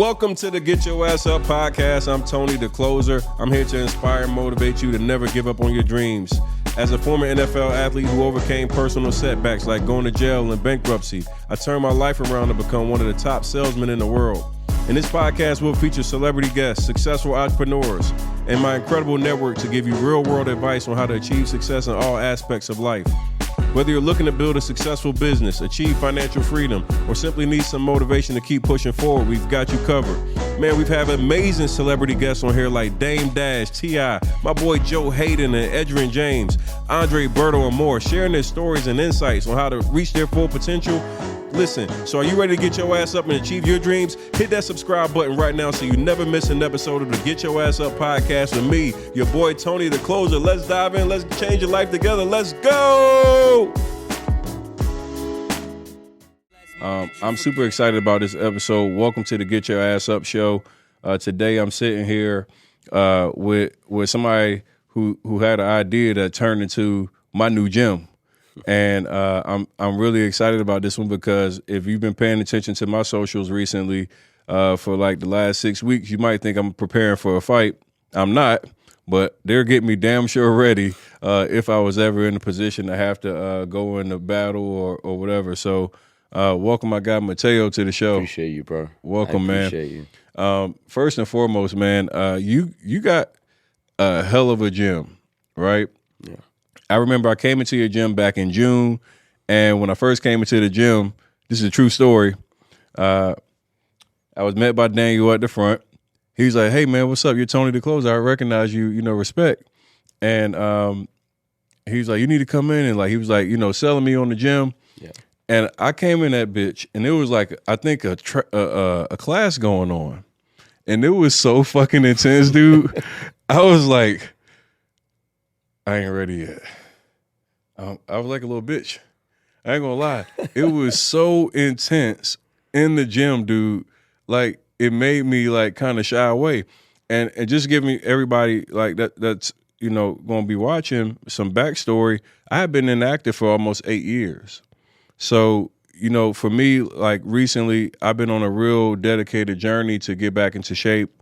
Welcome to the Get Your Ass Up podcast. I'm TonyTheCloser. I'm here to inspire and motivate you to never give up on your dreams. As a former NFL athlete who overcame personal setbacks like going to jail and bankruptcy, I turned my life around to become one of the top salesmen in the world. In this podcast, we'll feature celebrity guests, successful entrepreneurs, and my incredible network to give you real-world advice on how to achieve success in all aspects of life. Whether you're looking to build a successful business, achieve financial freedom, or simply need some motivation to keep pushing forward, we've got you covered. Man, we've had amazing celebrity guests on here like Dame Dash, T.I., my boy Joe Hayden and Edgerrin James, Andre Berto, and more, sharing their stories and insights on how to reach their full potential. Listen, so are you ready to get your ass up and achieve your dreams? Hit that subscribe button right now so you never miss an episode of the Get Your Ass Up podcast with me, your boy Tony the Closer. Let's dive in. Let's change your life together. Let's go. I'm super excited about this episode. Welcome to the Get Your Ass Up show. Today I'm sitting here with somebody who had an idea that turned into my new gym. And I'm really excited about this one because if you've been paying attention to my socials recently for like the last 6 weeks, you might think I'm preparing for a fight. I'm not, but they're getting me damn sure ready if I was ever in a position to have to go into battle or whatever. So welcome my guy Mateo to the show. Appreciate you, bro. Welcome, man. Appreciate you. First and foremost, man, you got a hell of a gym, right? Yeah. I remember I came into your gym back in June, and when I first came into the gym, this is a true story. I was met by Daniel at the front. He's like, "Hey man, what's up? You're Tony the Closer. I recognize you, respect." And he's like, "You need to come in," and like he was like, selling me on the gym. Yeah. And I came in that bitch, and it was like I think a class going on, and it was so fucking intense, dude. I was like, I ain't ready yet. I was like a little bitch. I ain't gonna lie. It was so intense in the gym, dude. Like it made me like kind of shy away. And just give me everybody like that's gonna be watching some backstory. I have been inactive for almost 8 years. So, for me, like recently, I've been on a real dedicated journey to get back into shape.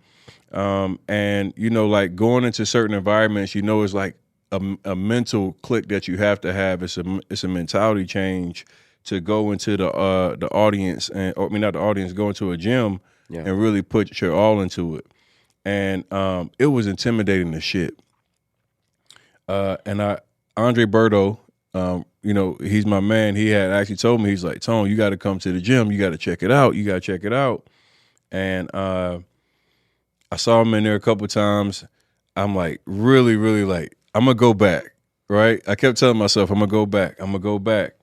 And like going into certain environments, it's like a mental click that you have to have. It's a mentality change to go into the audience not the audience, go into a gym and really put your all into it. And it was intimidating as shit. And Andre Berto, he's my man. He had actually told me, he's like, "Tone, you got to come to the gym. You got to check it out. You got to check it out." And I saw him in there a couple times. I'm like, really, really like, I'm going to go back, right? I kept telling myself, I'm going to go back.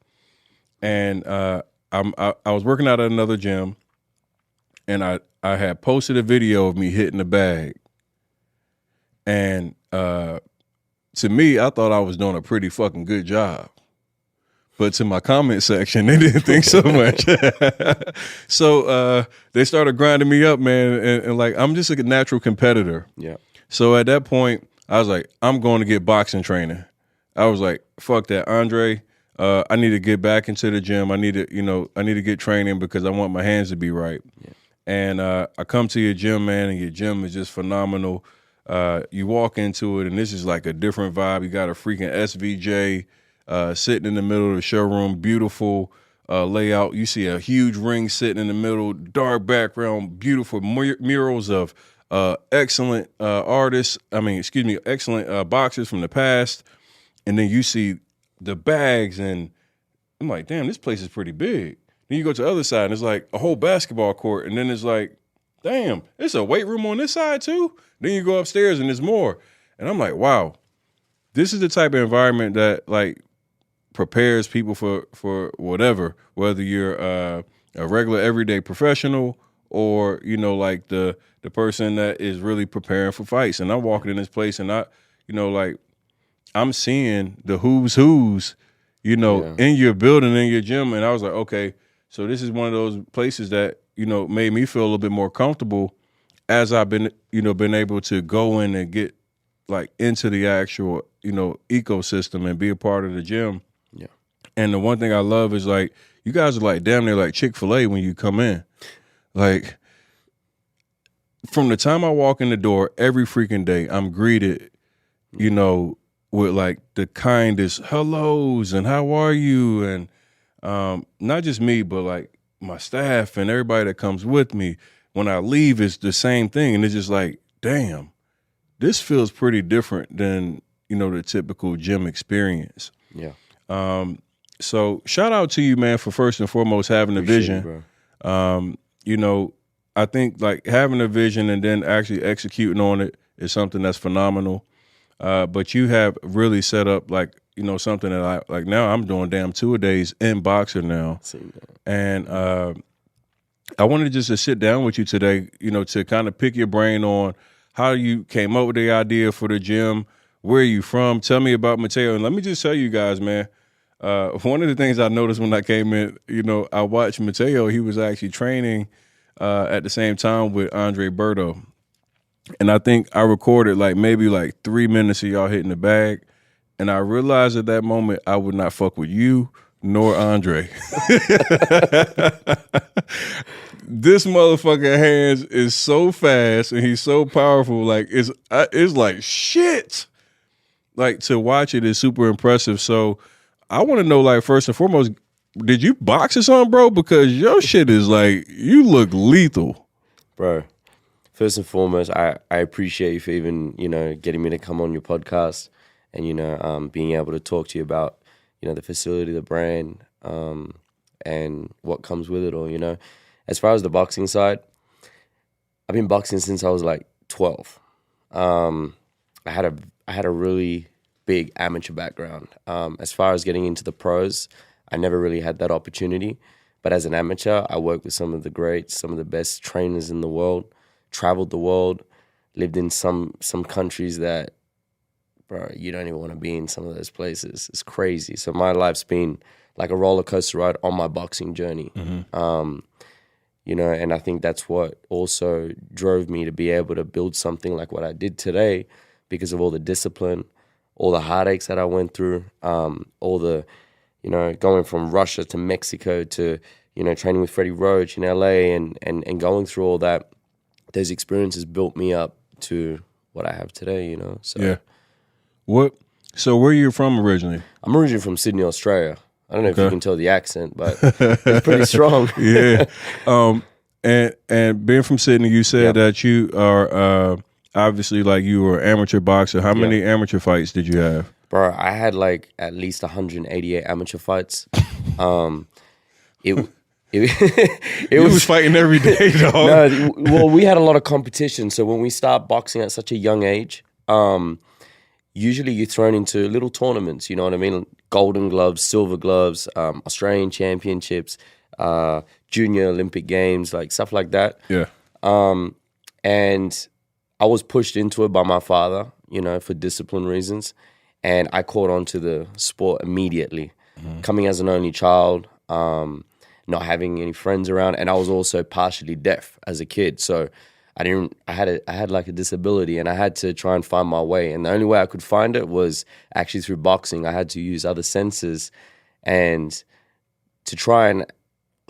And I was working out at another gym, and I had posted a video of me hitting the bag. And to me, I thought I was doing a pretty fucking good job. But to my comment section, they didn't think so much. So they started grinding me up, man. And like, I'm just a natural competitor. Yeah. So at that point, I was like, I'm going to get boxing training. I was like, fuck that, Andre. I need to get back into the gym. I need to get training because I want my hands to be right. Yeah. And I come to your gym, man, and your gym is just phenomenal. You walk into it, and this is like a different vibe. You got a freaking SVJ sitting in the middle of the showroom, beautiful layout. You see a huge ring sitting in the middle, dark background, beautiful murals of excellent excellent boxers from the past. And then you see the bags, and I'm like, damn, this place is pretty big. Then you go to the other side, and it's like a whole basketball court. And then it's like, damn, there's a weight room on this side too. Then you go upstairs, and there's more. And I'm like, wow, this is the type of environment that like prepares people for whatever, whether you're a regular everyday professional or, like the person that is really preparing for fights. And I'm walking in this place, and I'm seeing the who's in your building, in your gym. And I was like, okay, so this is one of those places that, made me feel a little bit more comfortable as I've been able to go in and get like into the actual, ecosystem and be a part of the gym. Yeah. And the one thing I love is like, you guys are like damn near like Chick-fil-A when you come in. Like, from the time I walk in the door every freaking day, I'm greeted, with like the kindest hellos and how are you? And not just me, but like my staff and everybody that comes with me. When I leave, it's the same thing. And it's just like, damn, this feels pretty different than, the typical gym experience. Yeah. So shout out to you, man, for first and foremost having a vision. I think like having a vision and then actually executing on it is something that's phenomenal. But you have really set up like, something that I like now I'm doing damn 2-a-days in BOXR now. And I wanted just to sit down with you today, to kind of pick your brain on how you came up with the idea for the gym. Where are you from? Tell me about Mateo. And let me just tell you guys, man, one of the things I noticed when I came in, I watched Mateo. He was actually training at the same time with Andre Berto. And I think I recorded maybe 3 minutes of y'all hitting the bag. And I realized at that moment I would not fuck with you nor Andre. This motherfucker hands is so fast and he's so powerful. Like it's like shit. Like to watch it is super impressive. So I want to know, like, first and foremost, did you box or something, bro? Because your shit is like, you look lethal. Bro, first and foremost, I appreciate you for even, getting me to come on your podcast and, being able to talk to you about, the facility, the brand, and what comes with it all, As far as the boxing side, I've been boxing since I was like 12. I had a really big amateur background. As far as getting into the pros, I never really had that opportunity. But as an amateur, I worked with some of the greats, some of the best trainers in the world, traveled the world, lived in some countries that, bro, you don't even want to be in some of those places. It's crazy. So my life's been like a roller coaster ride on my boxing journey. Mm-hmm. And I think that's what also drove me to be able to build something like what I did today because of all the discipline, all the heartaches that I went through, all the, going from Russia to Mexico to, training with Freddie Roach in LA and going through all that. Those experiences built me up to what I have today, So yeah. So where are you from originally? I'm originally from Sydney, Australia. I don't know if you can tell the accent, but it's pretty strong. Yeah. And being from Sydney, you said that you are obviously like you were an amateur boxer. How many amateur fights did you have? Bro, I had like at least 188 amateur fights. It was fighting every day, dog. No, well, we had a lot of competition. So when we start boxing at such a young age, usually you're thrown into little tournaments, you know what I mean? Golden gloves, silver gloves, Australian championships, junior Olympic games, like stuff like that. Yeah. And I was pushed into it by my father, for discipline reasons. And I caught on to the sport immediately. Mm-hmm. Coming as an only child, not having any friends around, and I was also partially deaf as a kid. So I had like a disability and I had to try and find my way. And the only way I could find it was actually through boxing. I had to use other senses and to try and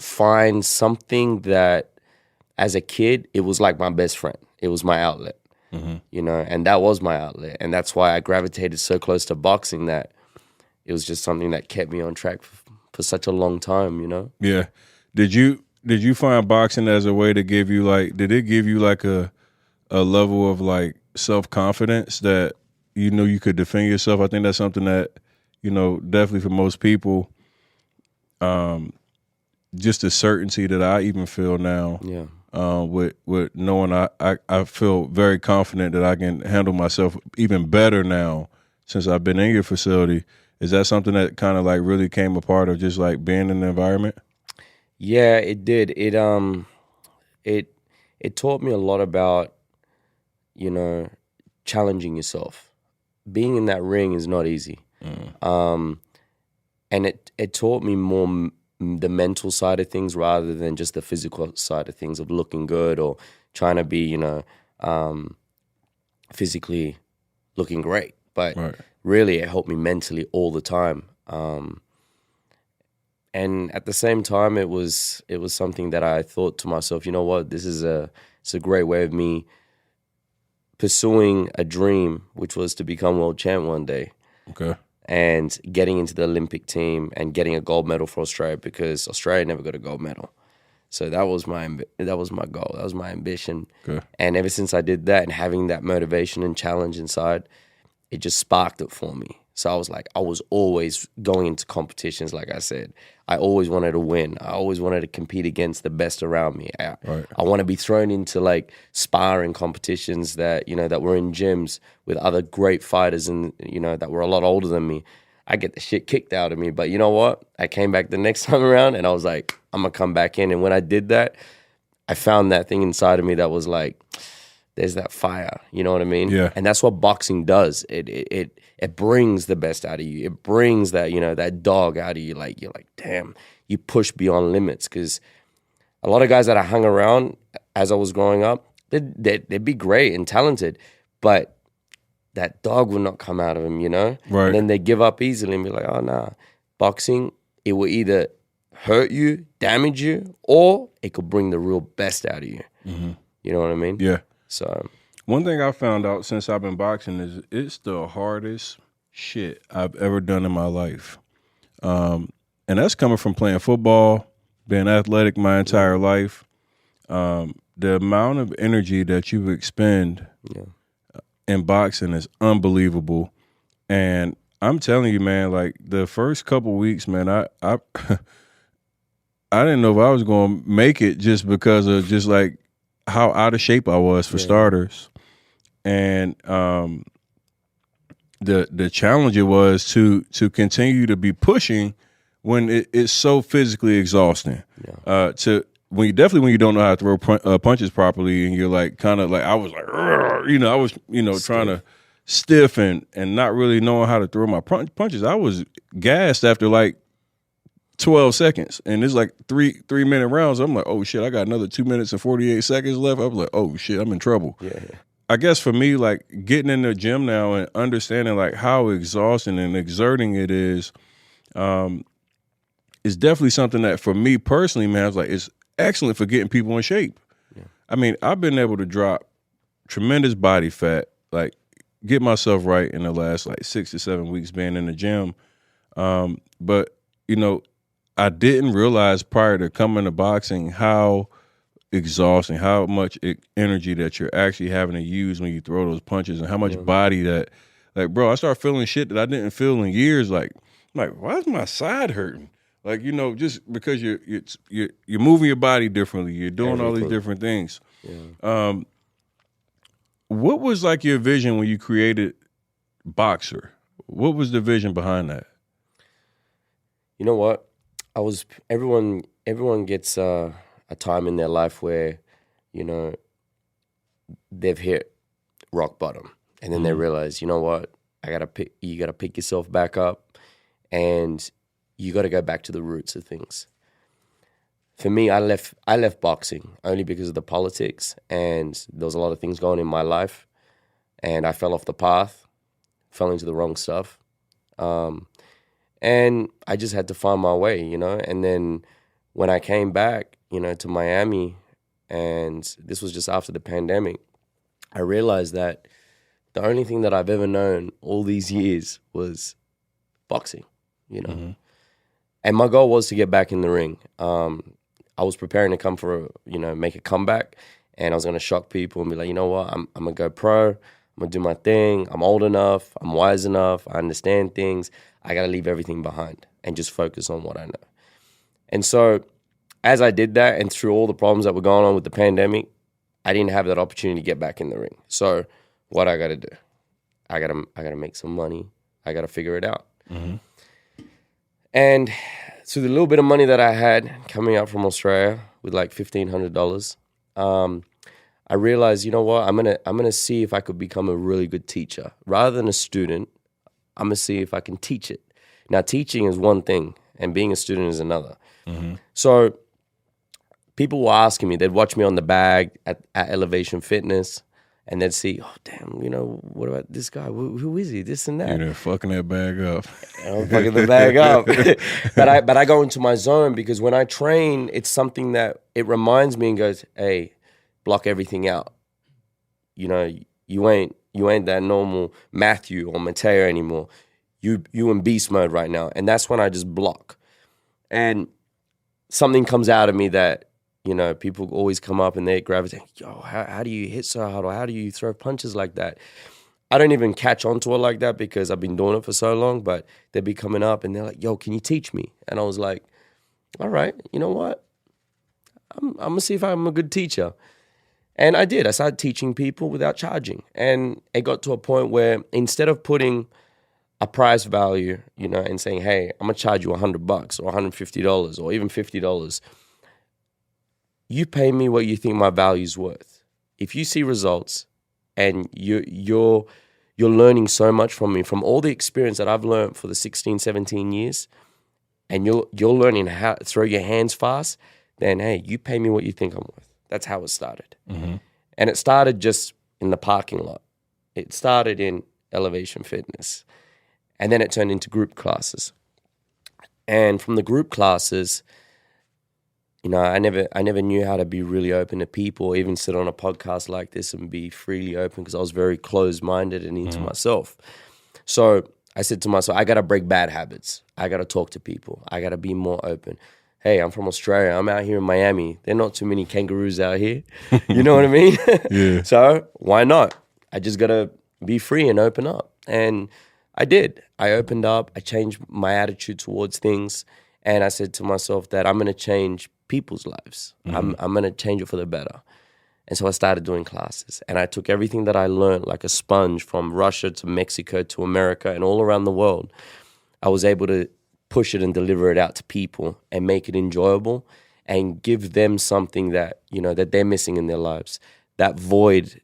find something that as a kid, it was like my best friend. It was my outlet, and that was my outlet. And that's why I gravitated so close to boxing that it was just something that kept me on track for such a long time, Yeah. Did you find boxing as a way to give you did it give you like a level of like self-confidence that you could defend yourself? I think that's something that, definitely for most people, just the certainty that I even feel now. Yeah. With knowing I feel very confident that I can handle myself even better now since I've been in your facility. Is that something that kind of like really came a part of just like being in the environment? Yeah, it did. It taught me a lot about, challenging yourself. Being in that ring is not easy. And it taught me more the mental side of things rather than just the physical side of things of looking good or trying to be, physically looking great. But really it helped me mentally all the time. And at the same time, it was something that I thought to myself, you know what, it's It's a great way of me pursuing a dream, which was to become world champ one day. Okay. And getting into the Olympic team and getting a gold medal for Australia, because Australia never got a gold medal. So that was my goal. That was my ambition. Okay. And ever since I did that and having that motivation and challenge inside, it just sparked it for me. So I was like, I was always going into competitions, like I said. I always wanted to win. I always wanted to compete against the best around me. I want to be thrown into like sparring competitions that, you know, that were in gyms with other great fighters and, you know, that were a lot older than me. I get the shit kicked out of me. But you know what? I came back the next time around and I was like, I'm going to come back in. And when I did that, I found that thing inside of me that was like, there's that fire, you know what I mean? Yeah. And that's what boxing does. It brings the best out of you. It brings that, you know, that dog out of you. Like, you're like, damn, you push beyond limits. Because a lot of guys that I hung around as I was growing up, they'd be great and talented, but that dog would not come out of them, you know? Right. And then they give up easily and be like, oh, nah. Boxing, it will either hurt you, damage you, or it could bring the real best out of you. Mm-hmm. You know what I mean? Yeah. So one thing I found out since I've been boxing is it's the hardest shit I've ever done in my life. And that's coming from playing football, being athletic my entire life. The amount of energy that you expend in boxing is unbelievable. And I'm telling you, man, like the first couple weeks, man, I I didn't know if I was going to make it just because of just like how out of shape I was for starters. And the challenge it was to continue to be pushing when it's so physically exhausting. When you don't know how to throw punches properly, and you're like kind of like I was like, I was trying to stiff and not really knowing how to throw my punches. I was gassed after like 12 seconds, and it's like three minute rounds. I'm like, oh shit, I got another 2 minutes and 48 seconds left. I was like, oh shit, I'm in trouble. I guess for me, like getting in the gym now and understanding like how exhausting and exerting it is definitely something that for me personally, man, I was like, it's excellent for getting people in shape. I mean, I've been able to drop tremendous body fat, like get myself right in the last like 6 to 7 weeks being in the gym. But I didn't realize prior to coming to boxing how exhausting, how much energy that you're actually having to use when you throw those punches, and how much body that, like, bro, I started feeling shit that I didn't feel in years. Like, why is my side hurting? Like, just because you're moving your body differently, you're doing all these different things. What was like your vision when you created BOXR? What was the vision behind that? You know what? Everyone gets a time in their life where, they've hit rock bottom, and then they realize, you know what? You gotta pick yourself back up, and you gotta go back to the roots of things. For me, I left boxing only because of the politics, and there was a lot of things going in my life, and I fell off the path, fell into the wrong stuff. And I just had to find my way, And then when I came back, to Miami, and this was just after the pandemic, I realized that the only thing that I've ever known all these years was boxing, And my goal was to get back in the ring. I was preparing to come make a comeback, and I was going to shock people and be like, you know what, I'm going to go pro. I'm going to do my thing. I'm old enough. I'm wise enough. I understand things. I got to leave everything behind and just focus on what I know. And so as I did that, and through all the problems that were going on with the pandemic, I didn't have that opportunity to get back in the ring. So what I got to do? I got to make some money. I got to figure it out. And so the little bit of money that I had coming out from Australia with like $1,500, I realized, you know what, I'm gonna see if I could become a really good teacher. Rather than a student, I'm gonna see if I can teach it. Now, teaching is one thing, and being a student is another. So people were asking me, they'd watch me on the bag at Elevation Fitness, and they'd see, oh, damn, what about this guy? Who is he? This and that. You're fucking that bag up. I'm fucking the bag up. But I go into my zone, because when I train, it's something that it reminds me and goes, hey, block everything out. You know, you ain't that normal Matthew or Mateo anymore. You in beast mode right now. And that's when I just block. And something comes out of me that, you know, people always come up and they gravitate, yo, how do you hit so hard, or how do you throw punches like that? I don't even catch on to it like that because I've been doing it for so long, but they'd be coming up and they're like, yo, can you teach me? And I was like, all right, you know what? I'm going to see if I'm a good teacher. And I did. I started teaching people without charging. And it got to a point where instead of putting a price value, you know, and saying, hey, I'm going to charge you $100 or $150 or even $50, you pay me what you think my value's worth. If you see results and you're learning so much from me, from all the experience that I've learned for the 16, 17 years, and you're learning how to throw your hands fast, then, hey, you pay me what you think I'm worth. That's how it started. Mm-hmm. And it started just in the parking lot. It started in Elevation Fitness. And then it turned into group classes. And from the group classes, you know, I never knew how to be really open to people, or even sit on a podcast like this and be freely open, because I was very closed-minded and into myself. So I said to myself, I got to break bad habits. I got to talk to people. I got to be more open. Hey, I'm from Australia. I'm out here in Miami. There are not too many kangaroos out here. You know what I mean? Yeah. So why not? I just got to be free and open up. And I did. I opened up. I changed my attitude towards things. And I said to myself that I'm going to change people's lives. I'm going to change it for the better. And so I started doing classes. And I took everything that I learned like a sponge, from Russia to Mexico to America and all around the world. I was able to push it and deliver it out to people and make it enjoyable and give them something that, you know, that they're missing in their lives. That void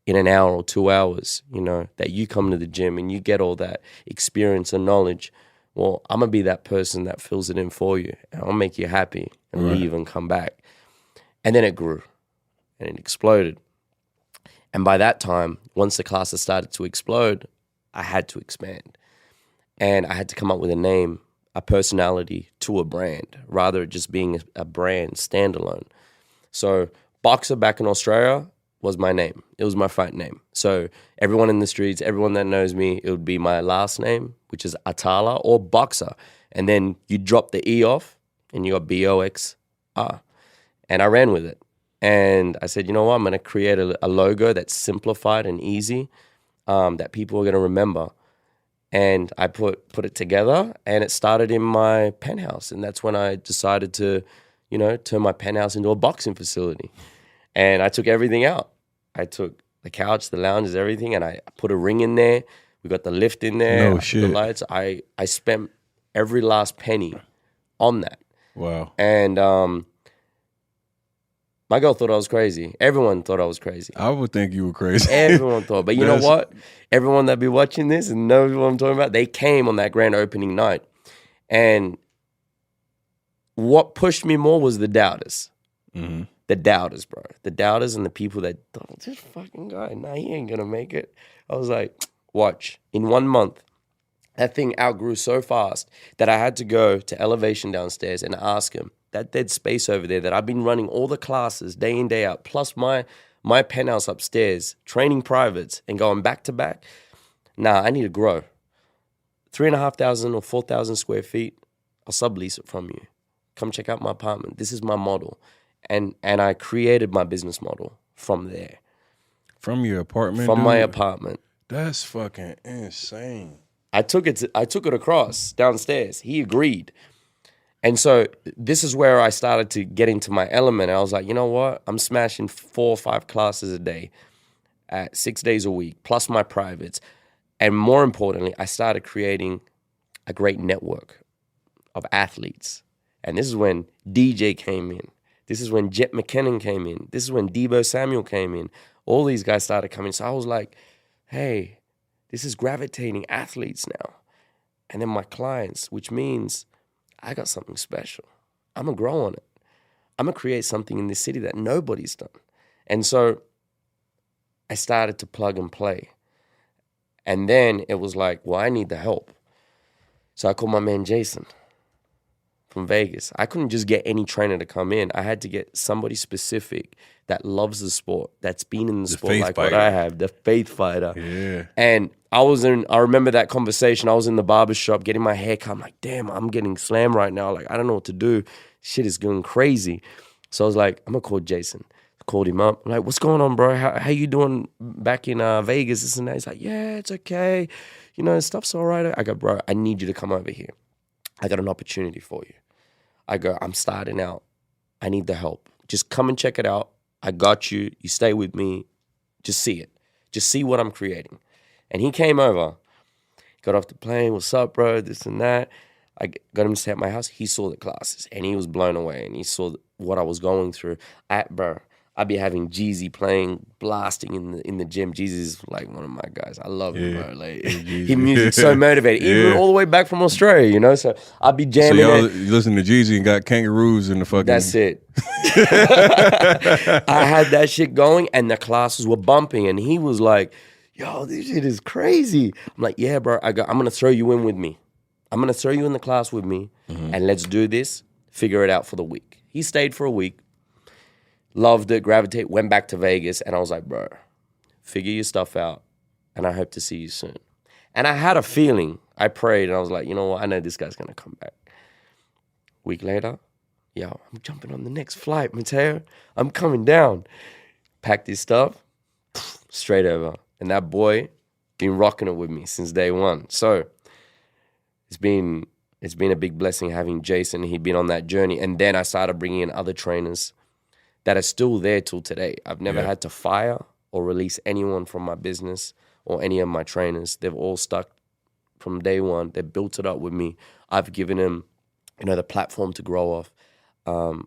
in an hour or 2 hours, you know, that you come to the gym and you get all that experience and knowledge. Well, I'm going to be that person that fills it in for you. And I'll make you happy and leave and come back. And then it grew and it exploded. And by that time, once the classes started to explode, I had to expand. And I had to come up with a name, a personality to a brand, rather just being a brand standalone. So BOXR back in Australia was my name. It was my fight name. So everyone in the streets, everyone that knows me, it would be my last name, which is Atala, or BOXR. And then you drop the E off and you got BOXR. And I ran with it. And I said, you know what? I'm going to create a logo that's simplified and easy, that people are going to remember. And I put it together, and it started in my penthouse. And that's when I decided to, you know, turn my penthouse into a boxing facility. And I took everything out. I took the couch, the lounges, everything, and I put a ring in there. We got the lift in there. No shit. The lights. I spent every last penny on that. Wow. And my girl thought I was crazy. Everyone thought I was crazy. I would think you were crazy. Everyone thought. But you know what? Everyone that be watching this and knows what I'm talking about, they came on that grand opening night. And what pushed me more was the doubters. Mm-hmm. The doubters, bro. The doubters and the people that thought, this fucking guy, nah, he ain't going to make it. I was like, watch. In 1 month, that thing outgrew so fast that I had to go to Elevation downstairs and ask him, that dead space over there that I've been running all the classes day in, day out, plus my penthouse upstairs, training privates and going back to back. Nah, I need to grow. 3,500 or 4,000 square feet, I'll sublease it from you. Come check out my apartment. This is my model. And I created my business model from there. From your apartment? From my apartment. That's fucking insane. I took it across downstairs. He agreed. And so this is where I started to get into my element. I was like, you know what? I'm smashing 4 or 5 classes a day at 6 days a week, plus my privates. And more importantly, I started creating a great network of athletes. And this is when DJ came in. This is when Jet McKinnon came in. This is when Debo Samuel came in. All these guys started coming. So I was like, hey, this is gravitating athletes now. And then my clients, which means I got something special. I'm going to grow on it. I'm going to create something in this city that nobody's done. And so I started to plug and play. And then it was like, well, I need the help. So I called my man Jason from Vegas. I couldn't just get any trainer to come in. I had to get somebody specific that loves the sport, that's been in the sport like fighter. what I have, the faith fighter. Yeah. And I remember that conversation. I was in the barber shop getting my hair cut. I'm like, damn, I'm getting slammed right now. Like, I don't know what to do. Shit is going crazy. So I was like, I'm going to call Jason. Called him up. I'm like, what's going on, bro? How you doing back in Vegas? This and that. He's like, yeah, it's okay. You know, stuff's all right. I go, bro, I need you to come over here. I got an opportunity for you. I go, I'm starting out. I need the help. Just come and check it out. I got you. You stay with me. Just see it. Just see what I'm creating. And he came over, got off the plane. What's up, bro? This and that. I got him to stay at my house. He saw the classes and he was blown away. And he saw what I was going through. Bro, I'd be having Jeezy playing, blasting in the gym. Jeezy's like one of my guys. I love him, bro. Like, his music's so motivated, even all the way back from Australia, you know? So I'd be jamming. So you listen to Jeezy and got kangaroos in the fucking... That's it. I had that shit going and the classes were bumping and he was like, yo, this shit is crazy. I'm like, yeah, bro, I'm going to throw you in with me. I'm going to throw you in the class with me and let's do this, figure it out for the week. He stayed for a week. Loved it, gravitated, went back to Vegas, and I was like, bro, figure your stuff out, and I hope to see you soon. And I had a feeling. I prayed, and I was like, you know what? I know this guy's going to come back. Week later, yo, I'm jumping on the next flight, Mateo. I'm coming down. Packed his stuff, straight over. And that boy been rocking it with me since day one. So it's been a big blessing having Jason. He'd been on that journey. And then I started bringing in other trainers that are still there till today. I've never had to fire or release anyone from my business or any of my trainers. They've all stuck from day one. They built it up with me. I've given them, the platform to grow off.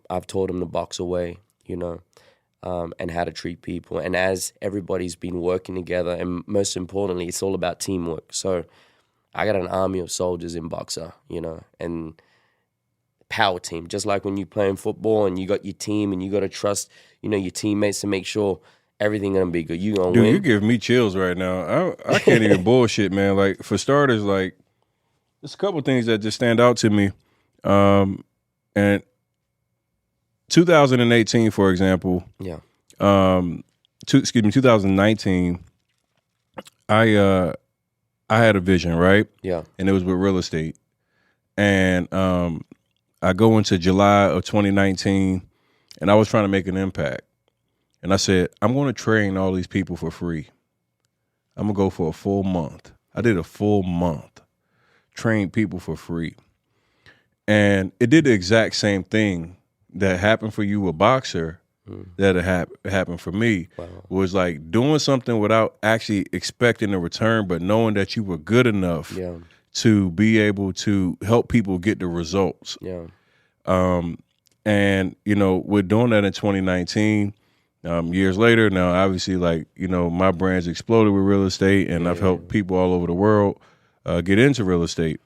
I've taught them the BOXR way, and how to treat people. And as everybody's been working together, and most importantly, it's all about teamwork. So I got an army of soldiers in BOXR, and power team. Just like when you're playing football and you got your team and you got to trust, your teammates to make sure everything gonna be good. You gonna win. Dude, you give me chills right now. I can't even bullshit, man. Like, for starters, like, there's a couple things that just stand out to me. And 2018, for example. Yeah. 2019. I had a vision, right? Yeah. And it was with real estate. And I go into July of 2019, and I was trying to make an impact. And I said, I'm going to train all these people for free. I'm going to go for a full month. I did a full month, trained people for free. And it did the exact same thing that happened for you with BOXR that happened for me. Wow. Was like doing something without actually expecting a return, but knowing that you were good enough to be able to help people get the results. Yeah. And, we're doing that in 2019. Years later, now, obviously, like, my brand's exploded with real estate, and I've helped people all over the world get into real estate.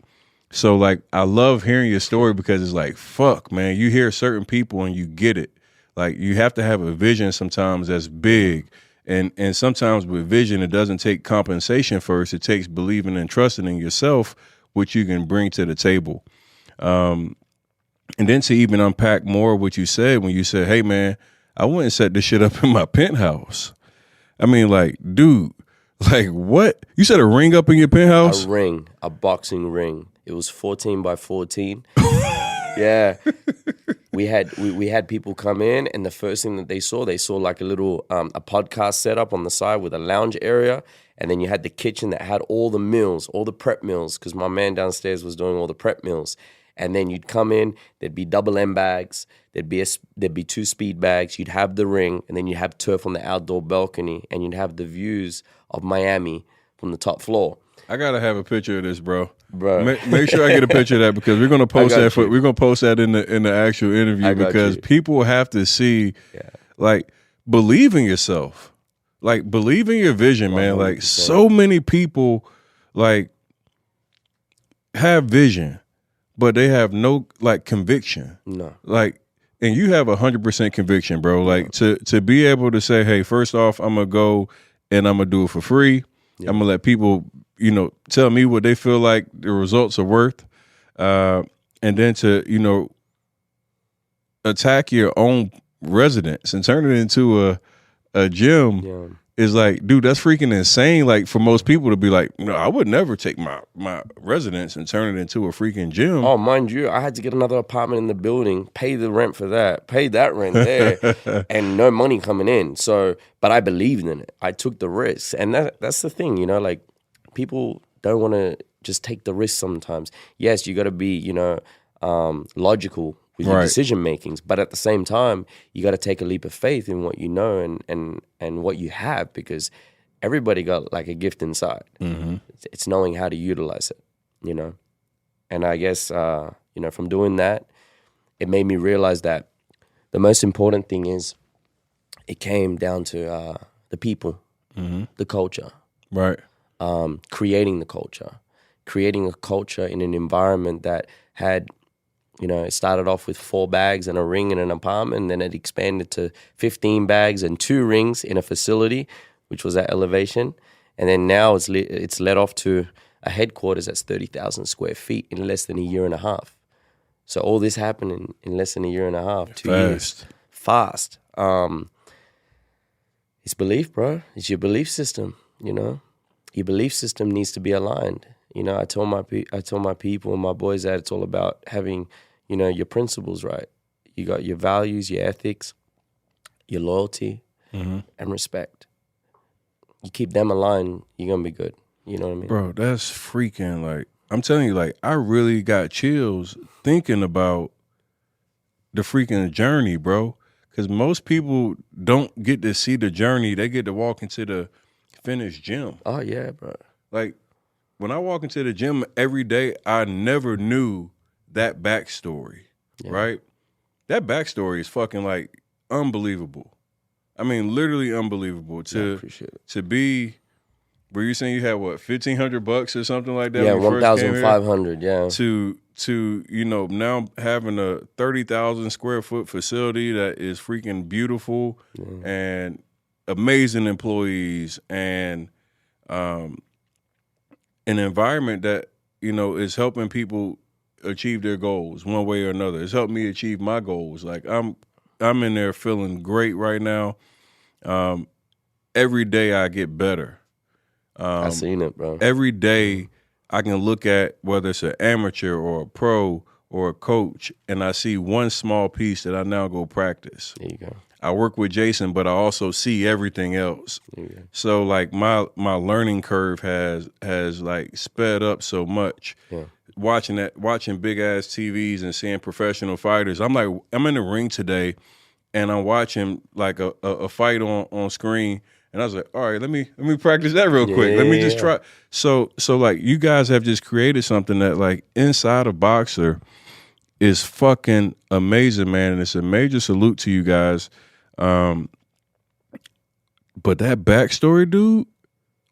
So, like, I love hearing your story because it's like, fuck, man, you hear certain people and you get it. Like, you have to have a vision sometimes that's big. And sometimes with vision, it doesn't take compensation first. It takes believing and trusting in yourself, which you can bring to the table. And then to even unpack more what you said when you said, hey, man, I went and set this shit up in my penthouse. I mean, like, dude, like, what? You set a ring up in your penthouse? A boxing ring. It was 14 by 14. Yeah. We had people come in, and the first thing that they saw like a little a podcast setup on the side with a lounge area, and then you had the kitchen that had all the meals, all the prep meals, because my man downstairs was doing all the prep meals. And then you'd come in, there'd be double M bags, there'd be 2 speed bags, you'd have the ring, and then you'd have turf on the outdoor balcony, and you'd have the views of Miami from the top floor. I gotta have a picture of this, bro. Make sure I get a picture of that, because we're gonna post that. We're gonna post that in the actual interview, because people have to see, like, believe in yourself, like, believe in your vision, 100%. Man. Like, so many people, like, have vision, but they have no, like, conviction. No. Like, and you have 100% conviction, bro. Like, to be able to say, hey, first off, I'm gonna go and I'm gonna do it for free. I'm gonna let people, tell me what they feel like the results are worth. And and then to, attack your own residence and turn it into a gym is like, dude, that's freaking insane. Like for most people to be like, no, I would never take my residence and turn it into a freaking gym. Oh, mind you, I had to get another apartment in the building, pay the rent for that, pay that rent there, and no money coming in. So, but I believed in it. I took the risk. And that's the thing, like people don't want to just take the risk sometimes. Yes, you got to be, logical with your decision makings, but at the same time, you got to take a leap of faith in what you know and what you have, because everybody got like a gift inside. Mm-hmm. It's knowing how to utilize it, And I guess from doing that, it made me realize that the most important thing is it came down to the people, the culture, right? Creating the culture, creating a culture in an environment that had. It started off with 4 bags and a ring in an apartment, and then it expanded to 15 bags and 2 rings in a facility, which was at elevation. And then now it's led off to a headquarters that's 30,000 square feet in less than a year and a half. So all this happened in less than a year and a half, 2 years. Fast. It's belief, bro. It's your belief system, Your belief system needs to be aligned. I tell my people and my boys that it's all about having your principles right. You got your values, your ethics, your loyalty, and respect. You keep them aligned, you're going to be good. You know what I mean? Bro, that's freaking, like, I'm telling you, like, I really got chills thinking about the freaking journey, bro. Because most people don't get to see the journey. They get to walk into the finished gym. Oh, yeah, bro. Like, when I walk into the gym every day, I never knew that backstory, right? That backstory is fucking like unbelievable. I mean, literally unbelievable. To be, were you saying you had what, $1,500 or something like that? Yeah, 1,500. Yeah. To now having a 30,000 square foot facility that is freaking beautiful and amazing employees and an environment that is helping people achieve their goals one way or another. It's helped me achieve my goals. Like I'm in there feeling great right now. Every day I get better. I seen it, bro. Every day I can look at whether it's an amateur or a pro or a coach, and I see one small piece that I now go practice. There you go. I work with Jason, but I also see everything else. So like my learning curve has like sped up so much. Yeah. Watching big ass TVs and seeing professional fighters. I'm in the ring today, and I'm watching like a fight on screen, and I was like, all right, let me practice that real quick. Let me just try. So like you guys have just created something that like inside of BOXR is fucking amazing, man, and it's a major salute to you guys. But that backstory, dude,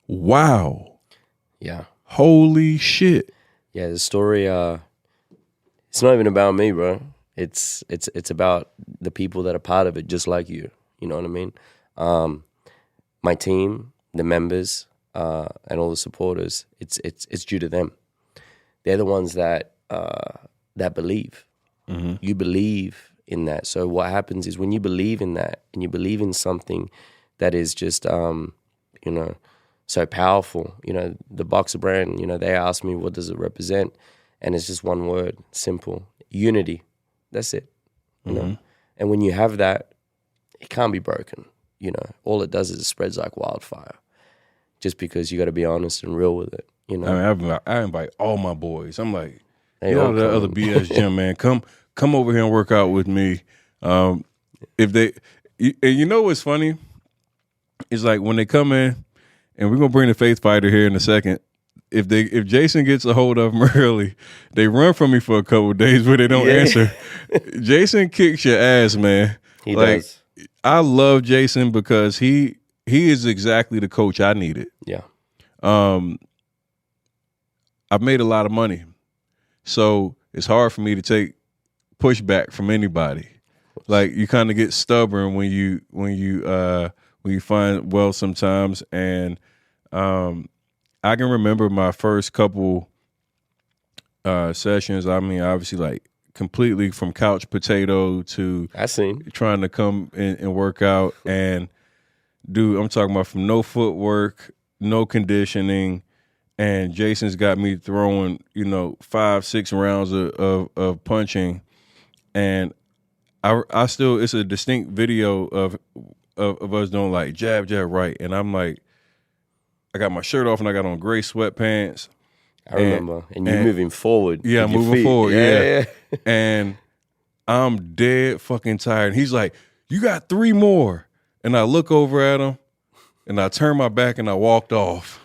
wow. Yeah. Holy shit. Yeah, the story, it's not even about me, bro. It's about the people that are part of it, just like you. You know what I mean? My team, the members, and all the supporters, it's due to them. They're the ones that believe. Mm-hmm. You believe in that. So what happens is when you believe in that and you believe in something that is just, so powerful, the BOXR brand, they ask me, what does it represent? And it's just one word, simple, unity. That's it, you know? And when you have that, it can't be broken, All it does is it spreads like wildfire just because you got to be honest and real with it, I mean, I invite all my boys. I'm like, get out of that other BS gym, man. Come over here and work out with me. If they, and what's funny? It's like when they come in, and we're gonna bring the faith fighter here in a second. If Jason gets a hold of them early, they run from me for a couple of days where they don't answer. Jason kicks your ass, man. He does. I love Jason because he is exactly the coach I needed. Yeah. I've made a lot of money, so it's hard for me to take pushback from anybody. Like you kind of get stubborn when you find wealth sometimes, and I can remember my first couple sessions. I mean, obviously, like completely from couch potato to I seen. trying to come in and work out. And dude, I'm talking about from no footwork, no conditioning, and Jason's got me throwing, 5-6 rounds of punching, and I still, it's a distinct video of us doing like jab, right, and I'm like, I got my shirt off and I got on gray sweatpants. I remember, and you're moving forward. Yeah, with your moving feet. forward. Yeah. yeah. And I'm dead fucking tired. And he's like, "You got 3 more." And I look over at him, and I turn my back and I walked off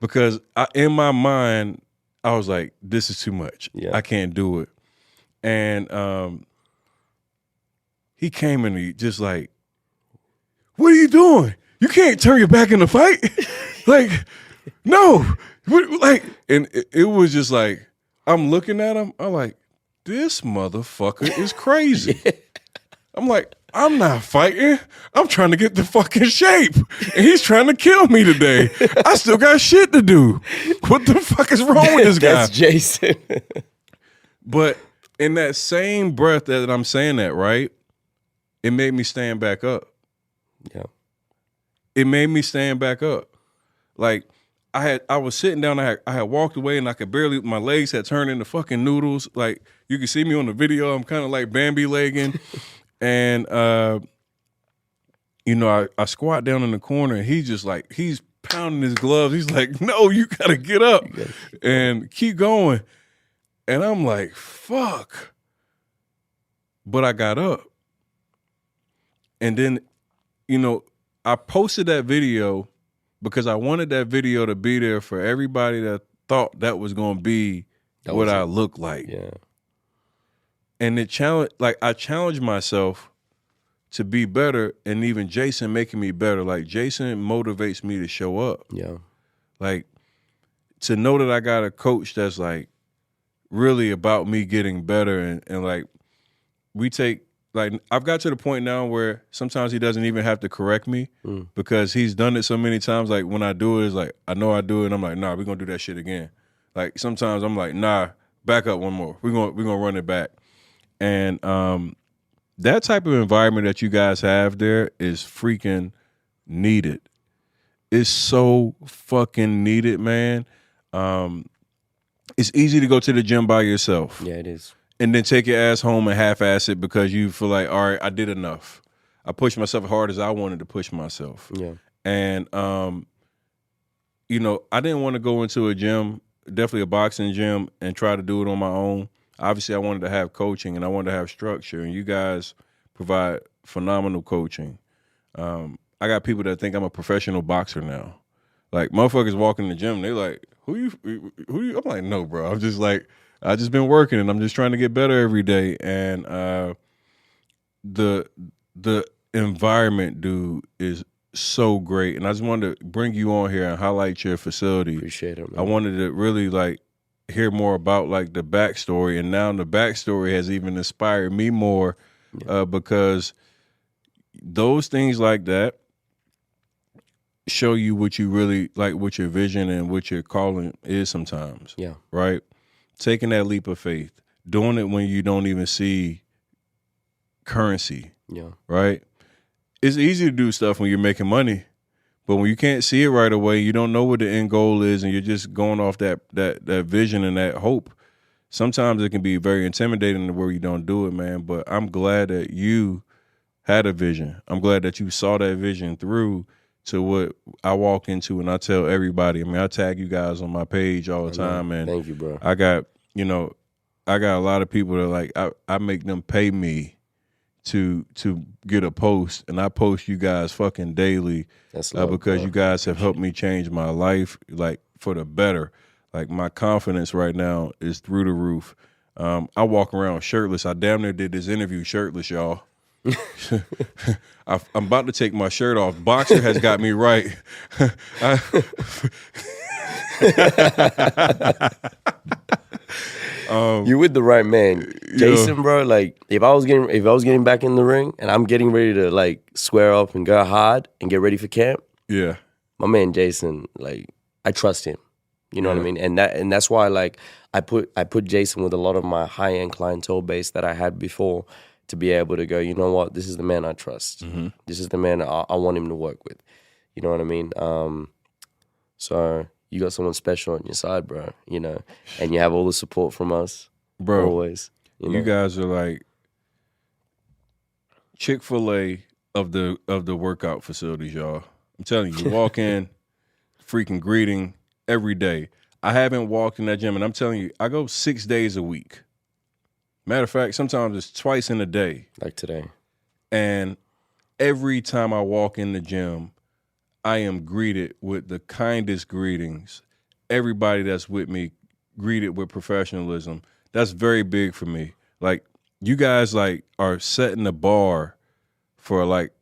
because in my mind I was like, "This is too much. Yeah. I can't do it." And he came and he just like, "What are you doing? You can't turn your back in the fight." Like, no. Like, and it was just like, I'm looking at him, I'm like, this motherfucker is crazy. Yeah. I'm like, I'm not fighting. I'm trying to get the fucking shape. And he's trying to kill me today. I still got shit to do. What the fuck is wrong with this guy? That's Jason. But in that same breath that I'm saying that, right, it made me stand back up. Yeah. It made me stand back up. Like, I was sitting down, I had walked away and I could barely, my legs had turned into fucking noodles. Like, you can see me on the video, I'm kind of like Bambi legging. And, I squat down in the corner and he's pounding his gloves. He's like, "No, you gotta get up and keep going." And I'm like, fuck. But I got up. And then, I posted that video because I wanted that video to be there for everybody that thought that was going to be what I look like. Yeah. And I challenged myself to be better, and even Jason making me better. Like, Jason motivates me to show up. Yeah. Like, to know that I got a coach that's like really about me getting better, and like, I've got to the point now where sometimes he doesn't even have to correct me because he's done it so many times. Like, when I do it, it's like, I know I do it, and I'm like, nah, we're going to do that shit again. Like, sometimes I'm like, nah, back up one more. We're gonna run it back. And that type of environment that you guys have there is freaking needed. It's so fucking needed, man. It's easy to go to the gym by yourself. Yeah, it is. And then take your ass home and half-ass it because you feel like, all right, I did enough. I pushed myself as hard as I wanted to push myself. Yeah. And, I didn't want to go into a gym, definitely a boxing gym, and try to do it on my own. Obviously, I wanted to have coaching and I wanted to have structure, and you guys provide phenomenal coaching. I got people that think I'm a professional boxer now. Like, motherfuckers walking in the gym, they like, who you? I'm like, no, bro. I'm just like, I just been working and I'm just trying to get better every day. And the environment, dude, is so great. And I just wanted to bring you on here and highlight your facility. Appreciate it, man. I wanted to really like hear more about like the backstory, and now the backstory has even inspired me more because those things like that show you what you really like, what your vision and what your calling is sometimes. Yeah. Right? Taking that leap of faith, doing it when you don't even see currency. Yeah. Right? It's easy to do stuff when you're making money, but when you can't see it right away, you don't know what the end goal is, and you're just going off that vision and that hope. Sometimes it can be very intimidating to where you don't do it, man. But I'm glad that you had a vision. I'm glad that you saw that vision through to what I walk into, and I tell everybody. I mean, I tag you guys on my page all the time, and thank you, bro. I got a lot of people that like I make them pay me to get a post, and I post you guys fucking daily. That's love, because bro. you guys have helped me change my life, like, for the better. Like, my confidence right now is through the roof. I walk around shirtless. I damn near did this interview shirtless, y'all. I'm about to take my shirt off. BOXR has got me right. You're with the right man, Jason, bro. Like, if I was getting back in the ring and I'm getting ready to like square up and go hard and get ready for camp, Yeah, my man Jason, like, I trust him. You know what I mean? And that's why like I put Jason with a lot of my high end clientele base that I had before to be able to go, you know what, this is the man I trust. This is the man I want him to work with. You know what I mean? So you got someone special on your side, bro. You know, and you have all the support from us, bro. Always. You guys are like Chick-fil-A of the workout facilities, y'all. I'm telling you, you walk in, freaking greeting every day. I haven't walked in that gym, and I'm telling you, I go 6 days a week. Matter of fact, sometimes it's twice in a day. Like today. And every time I walk in the gym, I am greeted with the kindest greetings. Everybody that's with me greeted with professionalism. That's very big for me. Like, you guys like are setting the bar for like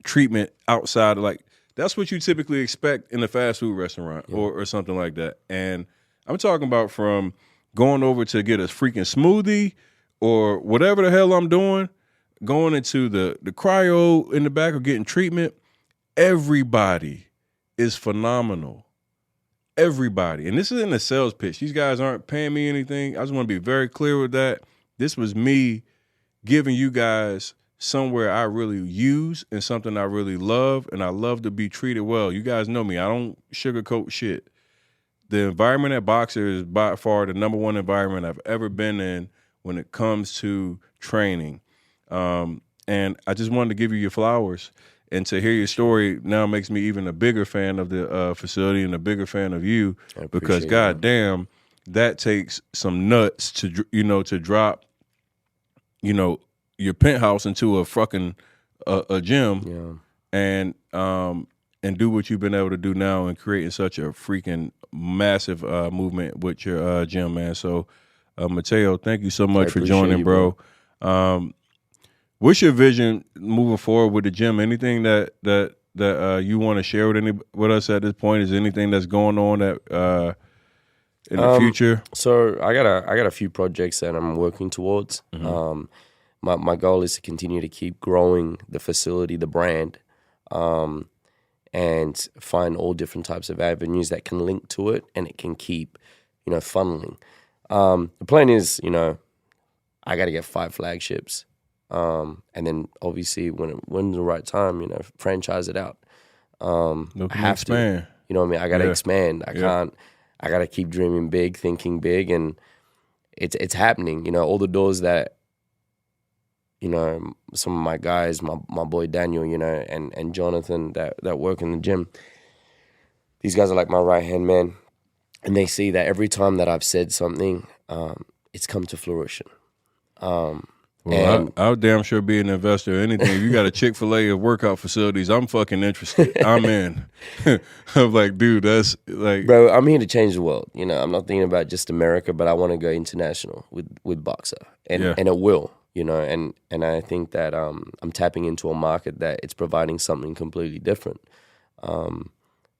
treatment outside of like, that's what you typically expect in a fast food restaurant or something like that. And I'm talking about from going over to get a freaking smoothie or whatever the hell I'm doing, going into the cryo in the back or getting treatment. Everybody is phenomenal. Everybody. And this isn't a sales pitch. These guys aren't paying me anything. I just want to be very clear with that. This was me giving you guys somewhere I really use and something I really love, and I love to be treated well. You guys know me. I don't sugarcoat shit. The environment at BOXR is by far the number one environment I've ever been in when it comes to training. And I just wanted to give you your flowers. And to hear your story now makes me even a bigger fan of the facility and a bigger fan of you because, goddamn, that takes some nuts to drop, your penthouse into a fucking a gym and do what you've been able to do now and creating such a freaking massive movement with your gym, man. So, Mateo, thank you so much for joining, bro. What's your vision moving forward with the gym? Anything that you want to share with us at this point? Is there anything that's going on that in the future? So I got a few projects that I'm working towards. My goal is to continue to keep growing the facility, the brand, and find all different types of avenues that can link to it, and it can keep, funneling. The plan is, I got to get 5 flagships, and then obviously when the right time, franchise it out. I have expand. to, you know what I mean? I got to expand. I can't. I got to keep dreaming big, thinking big, and it's happening. All the doors that. Some of my guys, my boy Daniel, and Jonathan that work in the gym. These guys are like my right-hand man. And they see that every time that I've said something, it's come to fruition. I'll damn sure be an investor in anything. If you got a Chick-fil-A of workout facilities, I'm fucking interested. I'm in. I'm like, dude, that's like... Bro, I'm here to change the world. I'm not thinking about just America, but I want to go international with BOXR. And it will. And I think that I'm tapping into a market that it's providing something completely different.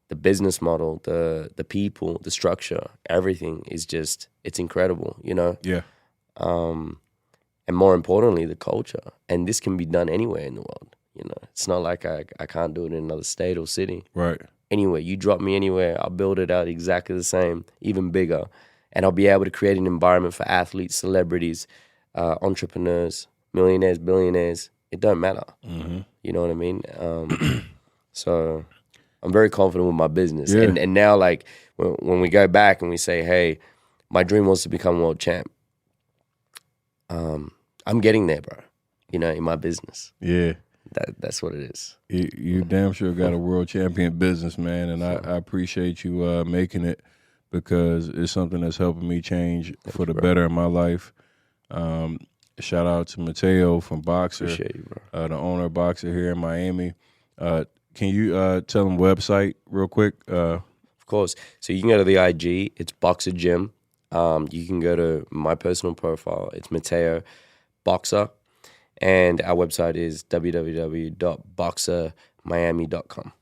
The business model, the people, the structure, everything is just, it's incredible, Yeah. And more importantly, the culture. And this can be done anywhere in the world, It's not like I can't do it in another state or city. Right. Anywhere, you drop me anywhere, I'll build it out exactly the same, even bigger. And I'll be able to create an environment for athletes, celebrities, entrepreneurs, millionaires, billionaires, it don't matter. You know what I mean? So I'm very confident with my business. Yeah. And now, like, when we go back and we say, hey, my dream was to become world champ, I'm getting there, bro, in my business. Yeah. That's what it is. You damn sure got a world champion business, man, and I appreciate you making it because it's something that's helping me change for the better in my life. Shout out to Mateo from BOXR. Appreciate you, bro. The owner of BOXR here in Miami. Can you tell them website real quick? Of course. So you can go to the IG. It's BOXR Gym. You can go to my personal profile. It's Mateo BOXR. And our website is www.boxrmiami.com.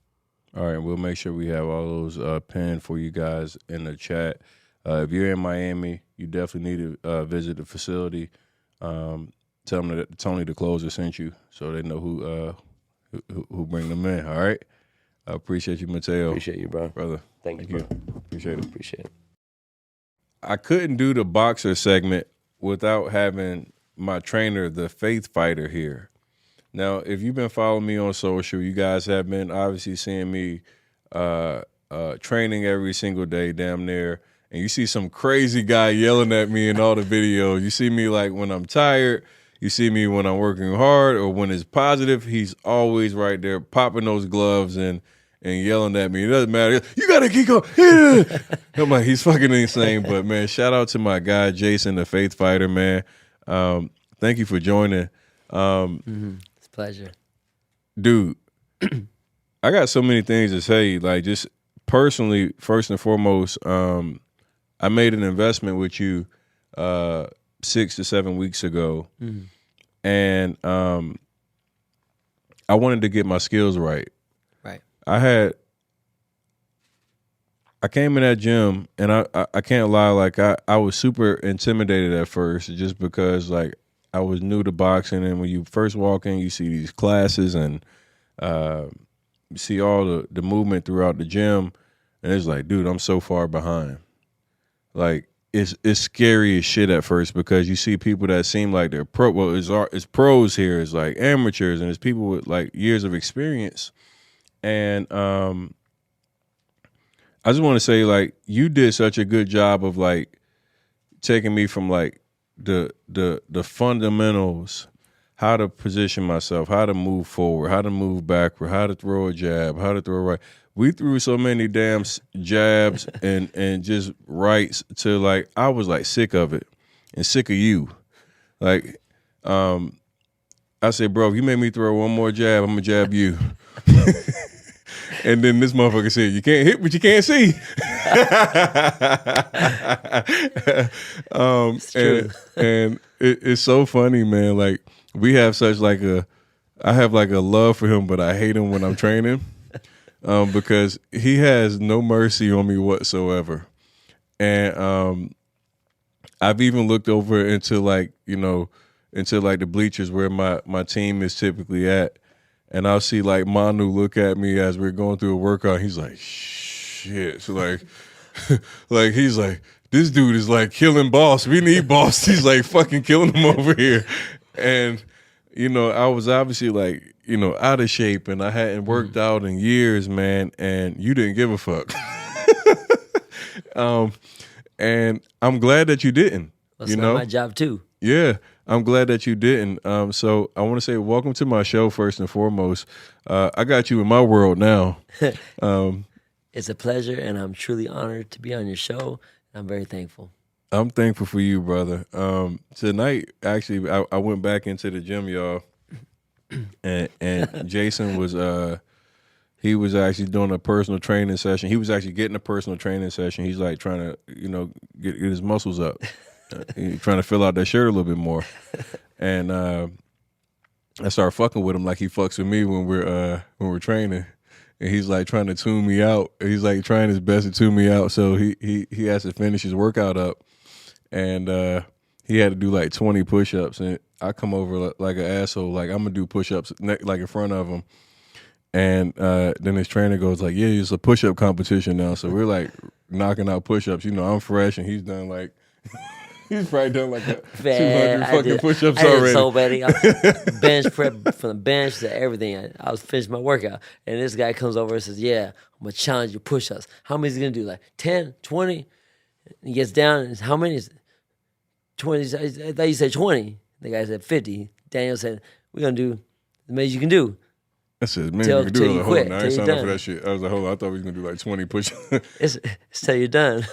All right. We'll make sure we have all those pinned for you guys in the chat. If you're in Miami, you definitely need to visit the facility. Tell them that TonyTheCloser sent you so they know who bring them in. All right. I appreciate you, Mateo. Appreciate you, bro. Brother. Thank you, bro. Appreciate it. Appreciate it. I couldn't do the BOXR segment without having my trainer, the Faith Fighter, here. Now, if you've been following me on social, you guys have been obviously seeing me training every single day, damn near. And you see some crazy guy yelling at me in all the videos. You see me like when I'm tired. You see me when I'm working hard or when it's positive. He's always right there popping those gloves and yelling at me. It doesn't matter. You got to keep going. I'm like, he's fucking insane. But, man, shout out to my guy, Jason, the Faith Fighter, man. Thank you for joining. It's a pleasure. Dude, I got so many things to say. Like, just personally, first and foremost, I made an investment with you 6 to 7 weeks ago. And I wanted to get my skills right. Right. I came in that gym, and I can't lie, like I was super intimidated at first just because like I was new to boxing, and when you first walk in, you see these classes and you see all the movement throughout the gym, and it's like, dude, I'm so far behind. Like it's scary as shit at first because you see people that seem like they're pro. Well, it's pros here, it's like amateurs, and it's people with like years of experience. And I just want to say, like, you did such a good job of like taking me from like the fundamentals, how to position myself, how to move forward, how to move backward, how to throw a jab, how to throw a right. We threw so many damn jabs and just rights to like I was like sick of it and sick of you. Like, I said, bro, if you make me throw one more jab, I'm gonna jab you. And then this motherfucker said, you can't hit what you can't see. And it's so funny, man. Like, we have such like I have like a love for him, but I hate him when I'm training because he has no mercy on me whatsoever. And I've even looked over into like, into like the bleachers where my team is typically at. And I'll see like Manu look at me as we're going through a workout. He's like, shit. So like, like he's like, this dude is like killing Boss. We need Boss. He's like fucking killing him over here. And, I was obviously like, out of shape and I hadn't worked out in years, man. And you didn't give a fuck. And I'm glad that you didn't. That's not my job too. Yeah. I'm glad that you didn't. So I want to say welcome to my show first and foremost. I got you in my world now. It's a pleasure, and I'm truly honored to be on your show. I'm very thankful. I'm thankful for you, brother. Tonight, actually, I went back into the gym, y'all, and Jason was he was actually doing a personal training session. He was actually getting a personal training session. He's like trying to, get his muscles up. He's trying to fill out that shirt a little bit more. And I started fucking with him like he fucks with me when we're training. And he's like trying to tune me out. He's like trying his best to tune me out. So he has to finish his workout up. And he had to do like 20 push-ups. And I come over like an asshole, like I'm going to do push-ups like in front of him. And then his trainer goes like, yeah, it's a push-up competition now. So we're like knocking out push-ups. I'm fresh and he's done like... He's probably done like 200 fucking push-ups already. I did so bad. Bench prep from the bench to everything. I was finished my workout. And this guy comes over and says, yeah, I'm going to challenge you push-ups. How many is he going to do? Like 10, 20? And he gets down and how many is it? 20. I thought you said 20. The guy said 50. Daniel said, we're going to do as many as you can do. I said, man, you can do it. Like, hold on, I ain't signed up for done. that shit. I was like, hold on, I thought we was going to do like 20 push-ups. It's till you're done.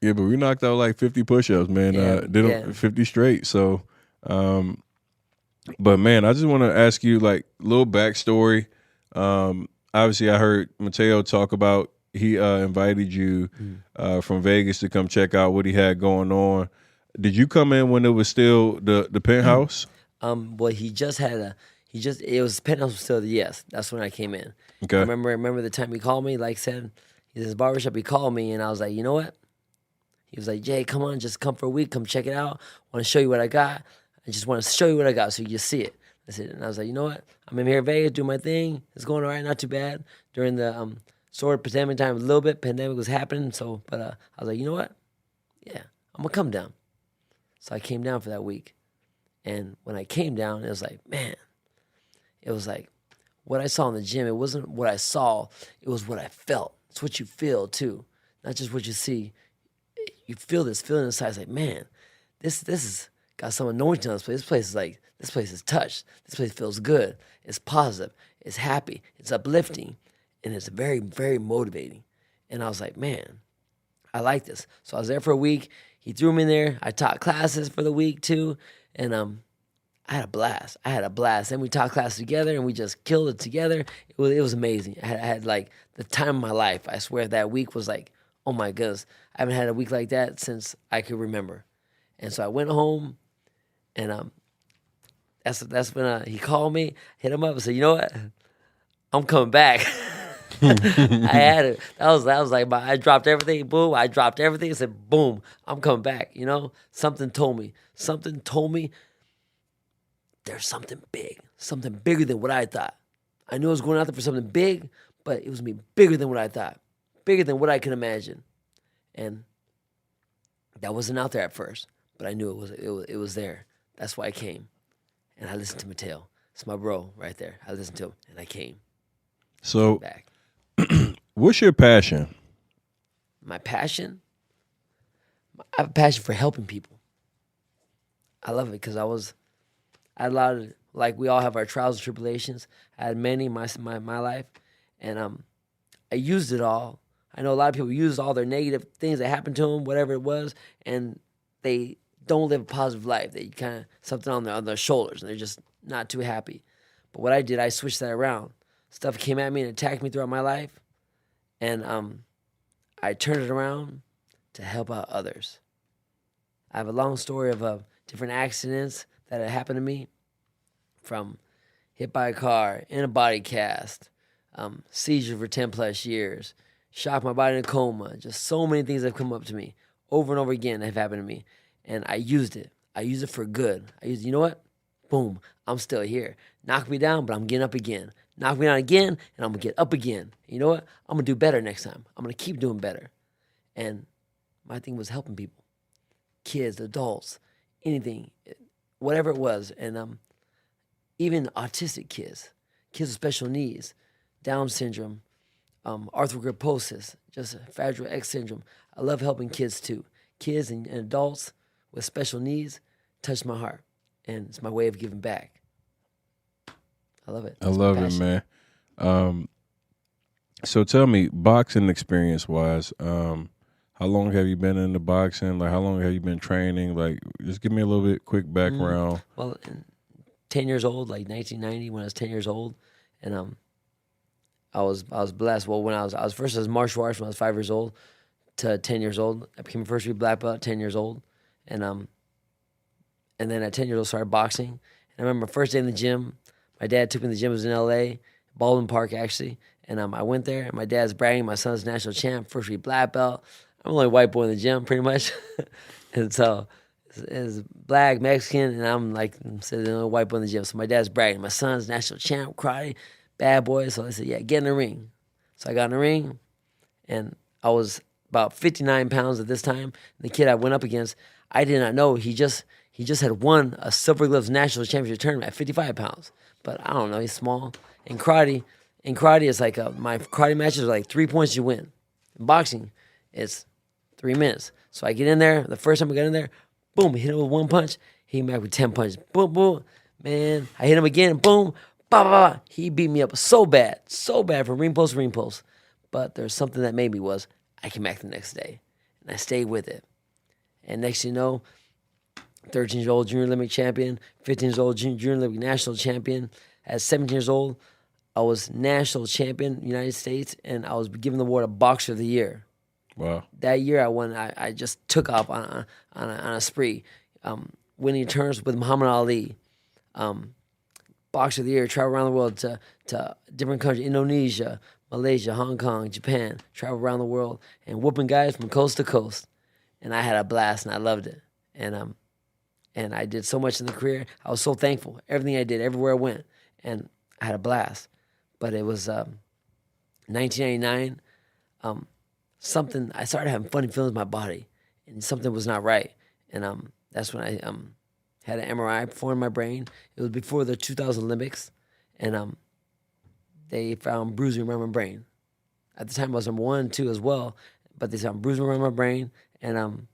Yeah, but we knocked out like 50 push-ups, man. Did them 50 straight. So, but man, I just want to ask you like a little backstory. Obviously, I heard Mateo talk about he invited you from Vegas to come check out what he had going on. Did you come in when it was still the penthouse? Well, it was penthouse was still yes. That's when I came in. Okay. I remember the time he called me. Like I said, he's in his barbershop. He called me, and I was like, you know what? He was like, Jay, come on, just come for a week. Come check it out. I want to show you what I got. I just want to show you what I got so you just see it. That's it. And I was like, you know what? I'm in here in Vegas, doing my thing. It's going all right, not too bad. During the sort of pandemic time a little bit. Pandemic was happening, so but I was like, you know what? Yeah, I'm gonna come down. So I came down for that week, and when I came down, it was like, man, it was like what I saw in the gym. It wasn't what I saw; it was what I felt. It's what you feel too, not just what you see. You feel this feeling inside. It's like, man, this is got some anointing on this place. This place is like, this place is touched. This place feels good. It's positive. It's happy. It's uplifting, and it's very, very motivating. And I was like, man, I like this. So I was there for a week. He threw me in there. I taught classes for the week too, and I had a blast. Then we taught classes together, and we just killed it together. It was amazing. I had like the time of my life. I swear that week was like, oh my goodness, I haven't had a week like that since I could remember. And so I went home, and that's when he called me, hit him up, and said, you know what, I'm coming back. I had it. That was like I dropped everything. Boom! I dropped everything and said, boom! I'm coming back. You know, something told me. There's something bigger than what I thought. I knew I was going out there for something big, but it was gonna be bigger than what I thought, bigger than what I could imagine, and that wasn't out there at first. But I knew it was there. That's why I came, and I listened to Mateo. It's my bro right there. I listened to him, and I came. So, Back. what's your passion? My passion? I have a passion for helping people. I love it because I had a lot of, like we all have our trials and tribulations. I had many in my life, and I used it all. I know a lot of people use all their negative things that happened to them, whatever it was, and they don't live a positive life. They kind of something on their shoulders, and they're just not too happy. But what I did, I switched that around. Stuff came at me and attacked me throughout my life, and I turned it around to help out others. I have a long story of different accidents that had happened to me, from hit by a car, in a body cast, seizure for 10 plus years, shocked my body in a coma. Just so many things have come up to me over and over again that have happened to me. And I used it. I used it for good. You know what? Boom, I'm still here. Knock me down, but I'm getting up again. Knock me down again, and I'm going to get up again. You know what? I'm going to do better next time. I'm going to keep doing better. And my thing was helping people, kids, adults, anything, whatever it was. And even autistic kids with special needs, Down syndrome, arthrogryposis, just Fragile X syndrome. I love helping kids too. Kids and adults with special needs touch my heart, and it's my way of giving back. I love it. I love it, man. So tell me, boxing experience wise, how long have you been into boxing? Like, how long have you been training? Like, just give me a little bit quick background. Well, 10 years old, like 1990, when I was 10 years old, and I was blessed. Well, when I was first as martial arts when I was 5 years old to 10 years old. I became a first degree black belt at 10 years old, and then at 10 years old started boxing. And I remember my first day in the gym. My dad took me to the gym. It was in L.A., Baldwin Park actually, and I went there. And my dad's bragging, my son's national champ, first degree black belt. I'm the only white boy in the gym, pretty much, and so. Is black, Mexican, and I'm like, the only white boy in the gym. So my dad's bragging, my son's national champ, karate, bad boy. So I said, yeah, get in the ring. So I got in the ring, and I was about 59 pounds at this time. The kid I went up against, I did not know he just had won a Silver Gloves national championship tournament at 55 pounds. But I don't know, he's small. In karate, it's like my karate matches are like 3 points you win. In boxing, it's 3 minutes. So I get in there. The first time I got in there, boom, hit him with one punch. He hit me back with 10 punches. Boom, boom. Man, I hit him again. Boom. Bah, bah, bah. He beat me up so bad from ring post to ring post. But there's something that made me was I came back the next day. And I stayed with it. And next thing you know, 13 years old junior Olympic champion, 15 years old junior Olympic national champion. At 17 years old, I was national champion United States, and I was given the award of BOXR of the Year. Wow. That year I won. I just took off on a spree, winning tournaments with Muhammad Ali, Boxer of the Year, travel around the world to different countries, Indonesia, Malaysia, Hong Kong, Japan, travel around the world and whooping guys from coast to coast. And I had a blast and I loved it. And I did so much in the career. I was so thankful. Everything I did, everywhere I went, and I had a blast. But it was 1999. something, I started having funny feelings in my body, and something was not right. And that's when I had an MRI performed in my brain. It was before the 2000 Olympics, and they found bruising around my brain. At the time, I was number 1 and 2 as well, but they found bruising around my brain, and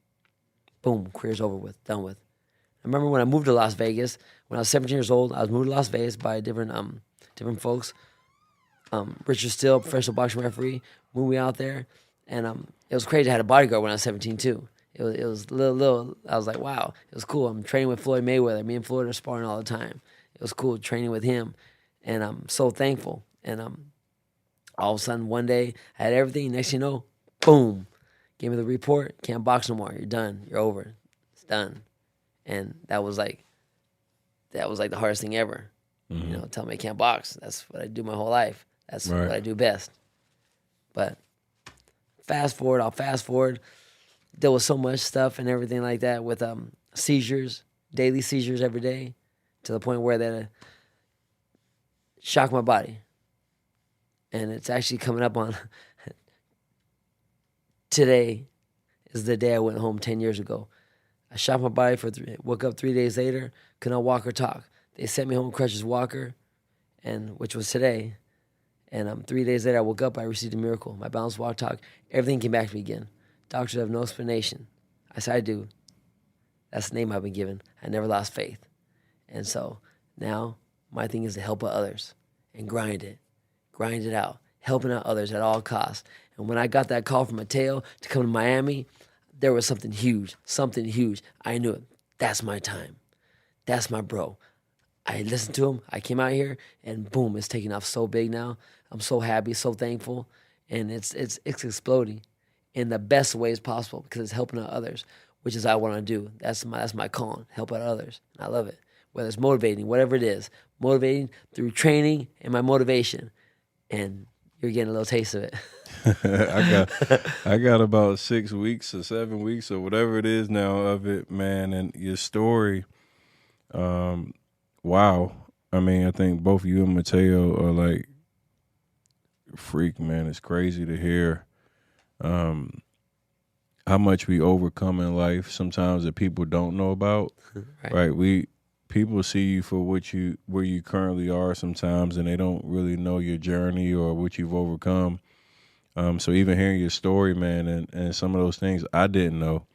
boom, career's over with, done with. I remember when I moved to Las Vegas, when I was 17 years old, I was moved to Las Vegas by different folks. Richard Steele, professional boxing referee, moved me out there, and it was crazy. I had a bodyguard when I was 17 too. It was little. I was like, wow, it was cool. I'm training with Floyd Mayweather. Me and Floyd are sparring all the time. It was cool training with him, and I'm so thankful. And all of a sudden one day I had everything. Next thing you know, boom, gave me the report. Can't box no more. You're done. You're over. It's done. And that was like the hardest thing ever. You know, tell me I can't box. That's what I do my whole life. That's what I do best. But I'll fast forward. There was so much stuff and everything like that with seizures, daily seizures every day, to the point where that shocked my body. And it's actually coming up on today is the day I went home 10 years ago. I shocked my body woke up 3 days later, could not walk or talk. They sent me home crutches walker, and which was today. And 3 days later, I woke up, I received a miracle. My balance, walk, talk, everything came back to me again. Doctors have no explanation. I said, I do. That's the name I've been given. I never lost faith. And so now my thing is to help others and grind it out, helping out others at all costs. And when I got that call from Mateo to come to Miami, there was something huge. I knew it. That's my time. That's my bro. I listened to him. I came out here, and boom, it's taking off so big now. I'm so happy, so thankful, and it's exploding in the best ways possible because it's helping out others, which is what I want to do. That's my calling, help out others. And I love it. Whether it's motivating, whatever it is, motivating through training and my motivation, and you're getting a little taste of it. I got about 6 weeks or 7 weeks or whatever it is now of it, man. And your story, wow. I mean, I think both you and Mateo are like freak, man. It's crazy to hear how much we overcome in life sometimes that people don't know about. Right? People see you for where you currently are sometimes, and they don't really know your journey or what you've overcome. So even hearing your story, man, and some of those things I didn't know.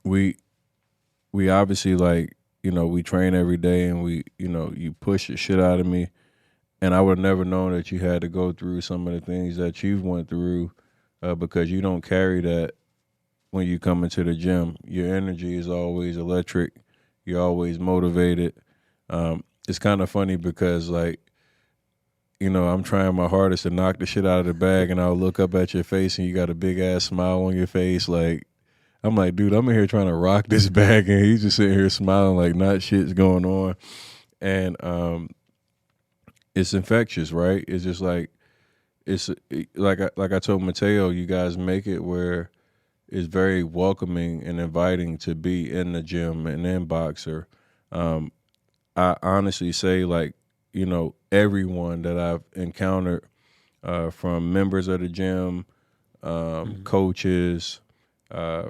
We obviously, like, you know, we train every day, and you push the shit out of me, and I would have never known that you had to go through some of the things that you've went through, because you don't carry that when you come into the gym. Your energy is always electric. You're always motivated. It's kind of funny because, like, you know, I'm trying my hardest to knock the shit out of the bag, and I'll look up at your face and you got a big ass smile on your face. Like, I'm like, dude, I'm in here trying to rock this bag, and he's just sitting here smiling like not shit's going on. And it's infectious, right? It's just like, like I told Mateo, you guys make it where it's very welcoming and inviting to be in the gym and in BOXR. I honestly say, like, you know, everyone that I've encountered, from members of the gym, coaches,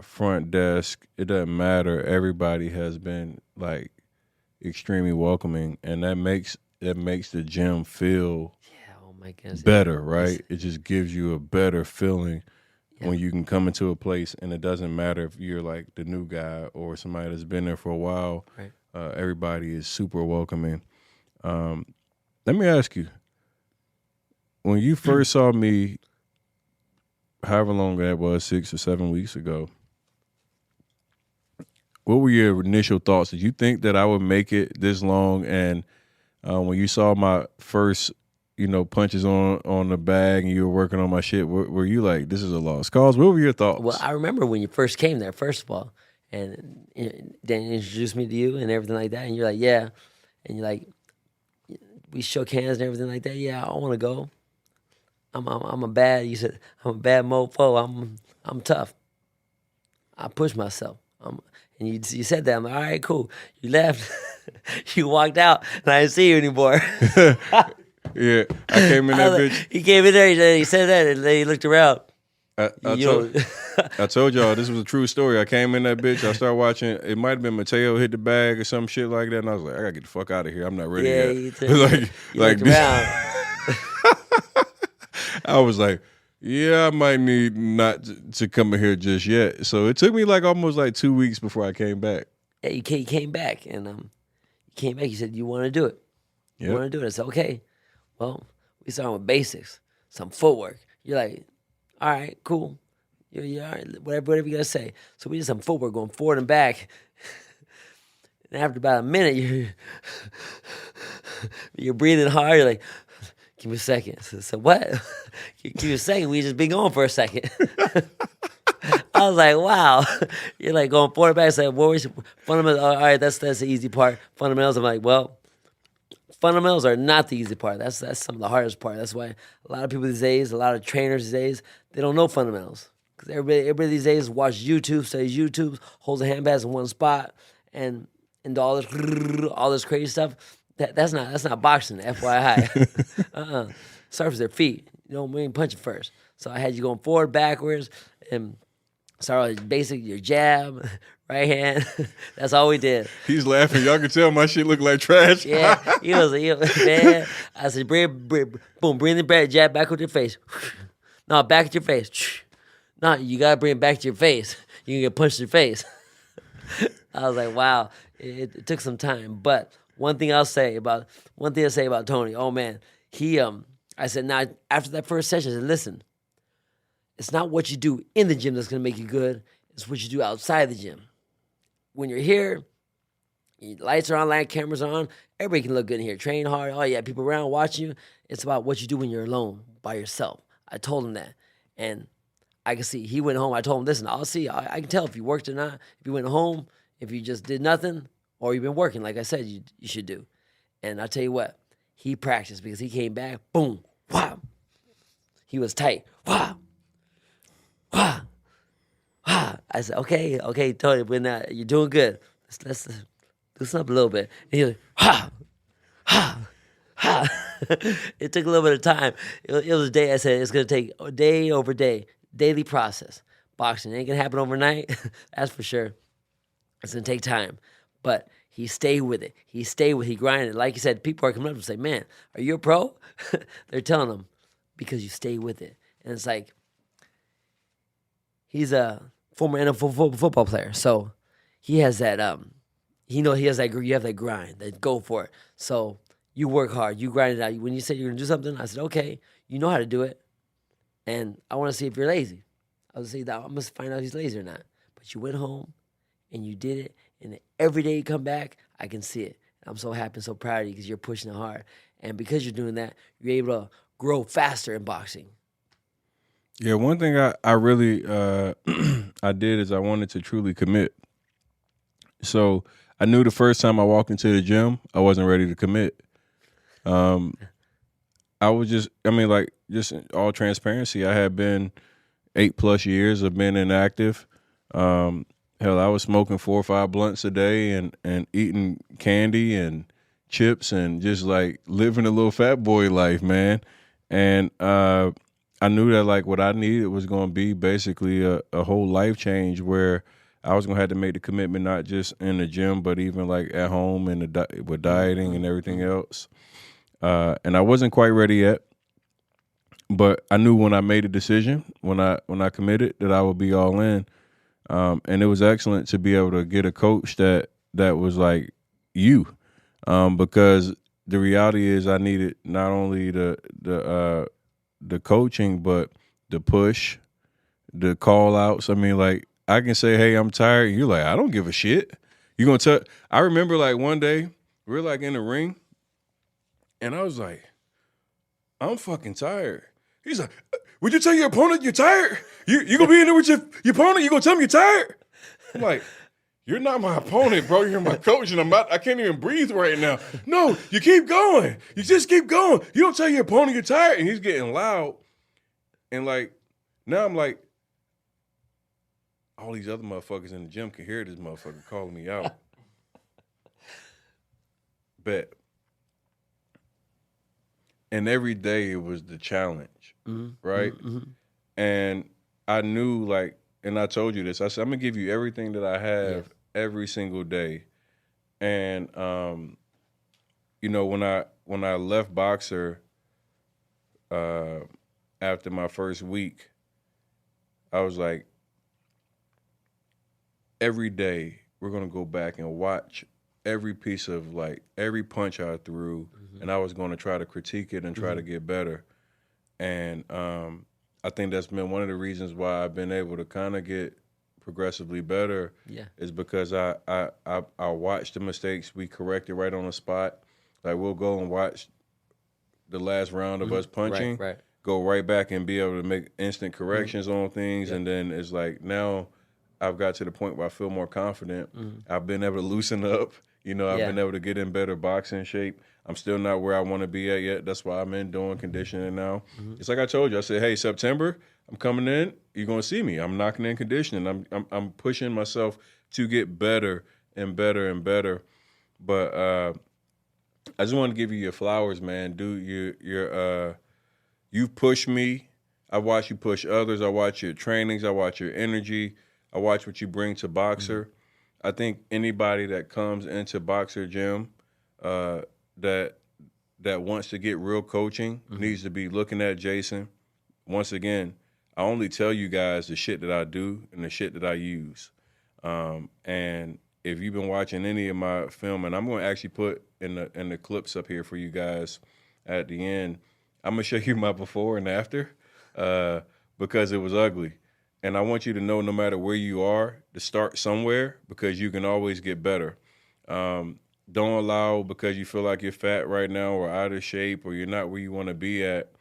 front desk, it doesn't matter. Everybody has been like extremely welcoming, and that makes the gym feel better, right? It just gives you a better feeling when you can come into a place, and it doesn't matter if you're like the new guy or somebody that's been there for a while. Right. Everybody is super welcoming. Let me ask you, when you first saw me, however long that was, 6 or 7 weeks ago, what were your initial thoughts? Did you think that I would make it this long? And when you saw my first, you know, punches on the bag and you were working on my shit, were you like, this is a lost cause? What were your thoughts? Well, I remember when you first came there, first of all, and Dan introduced me to you and everything like that, and you're like, yeah, and you're like, we shook hands and everything like that. Yeah, I want to go. I'm a bad mofo. I'm tough. I push myself. And you said that. I'm like, all right, cool. You left. You walked out, and I didn't see you anymore. Yeah, I came in that bitch. He came in there, he said that, and then he looked around. I told y'all this was a true story. I came in that bitch. I started watching. It might have been Mateo hit the bag or some shit like that, and I was like, I gotta get the fuck out of here. I'm not ready Yeah, yet. you looked around. I was like, yeah, I might need not to come in here just yet. So it took me like almost like 2 weeks before I came back. Yeah, you came back, and you came back. You said you want to do it. You Yep. want to do it. I said, okay. Well, we started with basics, some footwork. You're like, all right, cool. You're all right, whatever you gotta say. So we did some footwork going forward and back. And after about a minute, you're breathing hard. You're like, give me a second. So what? Give me a second. We just been going for a second. I was like, wow. You're like going forward and back. It's like, what was fundamentals? All right, that's the easy part. Fundamentals. I'm like, well, fundamentals are not the easy part. That's some of the hardest part. That's why a lot of people these days, a lot of trainers these days, they don't know fundamentals. Because everybody these days watch YouTube, studies YouTube, holds the handbags in one spot, and all this crazy stuff. That's not boxing, FYI. Start with their feet. You know, we ain't punching first. So I had you going forward, backwards, and start with basic, your jab, right hand. That's all we did. He's laughing. Y'all can tell my shit look like trash. Yeah, he was man. I said, bring the jab back with your face. No, back at your face. No, you gotta bring it back to your face. You can get punched in your face. I was like, wow, it took some time. But one thing I say about Tony, oh man, I said, now after that first session, I said, listen, it's not what you do in the gym that's gonna make you good. It's what you do outside the gym. When you're here, lights are on, light cameras are on. Everybody can look good in here. Train hard. Oh yeah, people around watching you. It's about what you do when you're alone by yourself. I told him that, and I can see. He went home. I told him, listen, I'll see. I can tell if you worked or not. If you went home, if you just did nothing, or you've been working, like I said, you should do. And I tell you what, he practiced because he came back. Boom, wow. He was tight. Wow, wow, wow. I said, okay, Tony, you're doing good. Let's loosen up a little bit. And he was like, ha. It took a little bit of time. It was a day. I said it's gonna take a day over day, daily process. Boxing ain't gonna happen overnight. That's for sure. It's gonna take time, but he stayed with it. He grinded. Like you said, people are coming up and say, "Man, are you a pro?" They're telling him because you stay with it, and it's like he's a former NFL football player, so he has that. He has that. You have that grind. That go for it. So you work hard. You grind it out. When you said you're gonna do something, I said, "Okay, you know how to do it," and I want to see if you're lazy. I was saying that I must find out if he's lazy or not. But you went home and you did it, and every day you come back, I can see it. I'm so happy and so proud of you because you're pushing it hard, and because you're doing that, you're able to grow faster in boxing. Yeah, one thing I really I did is I wanted to truly commit. So I knew the first time I walked into the gym, I wasn't ready to commit. I was just in all transparency, I had been 8+ years of being inactive. Hell, I was smoking 4 or 5 blunts a day and eating candy and chips and just like living a little fat boy life, man. And I knew that like what I needed was going to be basically a whole life change where I was going to have to make the commitment not just in the gym, but even like at home and with dieting and everything else. And I wasn't quite ready yet, but I knew when I made a decision, when I committed, that I would be all in. And it was excellent to be able to get a coach that was like you, because the reality is I needed not only the coaching, but the push, the call outs. I mean, like I can say, "Hey, I'm tired." And you're like, "I don't give a shit." You gonna tell? I remember like one day we were like in the ring, and I was like, "I'm fucking tired." He's like, "Would you tell your opponent you're tired? You gonna be in there with your opponent? You gonna tell him you're tired?" I'm like, "You're not my opponent, bro. You're my coach, and I can't even breathe right now." "No, you keep going. You just keep going. You don't tell your opponent you're tired." And he's getting loud, and like now I'm like, all these other motherfuckers in the gym can hear this motherfucker calling me out. Bet. and every day it was the challenge, right? And I knew, like, and I told you this. I said, I'm gonna give you everything that I have every single day. And you know, when I left BOXR after my first week, I was like, every day we're gonna go back and watch every piece of, like, every punch I threw, and I was gonna try to critique it and try to get better. And I think that's been one of the reasons why I've been able to kind of get progressively better. Is because I watch the mistakes we corrected right on the spot. Like, we'll go and watch the last round of us punching, go right back and be able to make instant corrections on things, and then it's like, now I've got to the point where I feel more confident. I've been able to loosen up. You know, I've been able to get in better boxing shape. I'm still not where I want to be at yet. That's why I'm in doing conditioning now. It's like I told you. I said, hey, September, I'm coming in. You're gonna see me. I'm knocking in conditioning. I'm pushing myself to get better and better and better. But I just want to give you your flowers, man. Dude, you've pushed me. I watch you push others. I watch your trainings. I watch your energy. I watch what you bring to BOXR. I think anybody that comes into BOXR gym that wants to get real coaching needs to be looking at Jason. Once again, I only tell you guys the shit that I do and the shit that I use. And if you've been watching any of my film, and I'm going to actually put in the clips up here for you guys at the end, I'm going to show you my before and after because it was ugly. And I want you to know, no matter where you are, to start somewhere, because you can always get better. Don't allow, because you feel like you're fat right now or out of shape or you're not where you want to be at,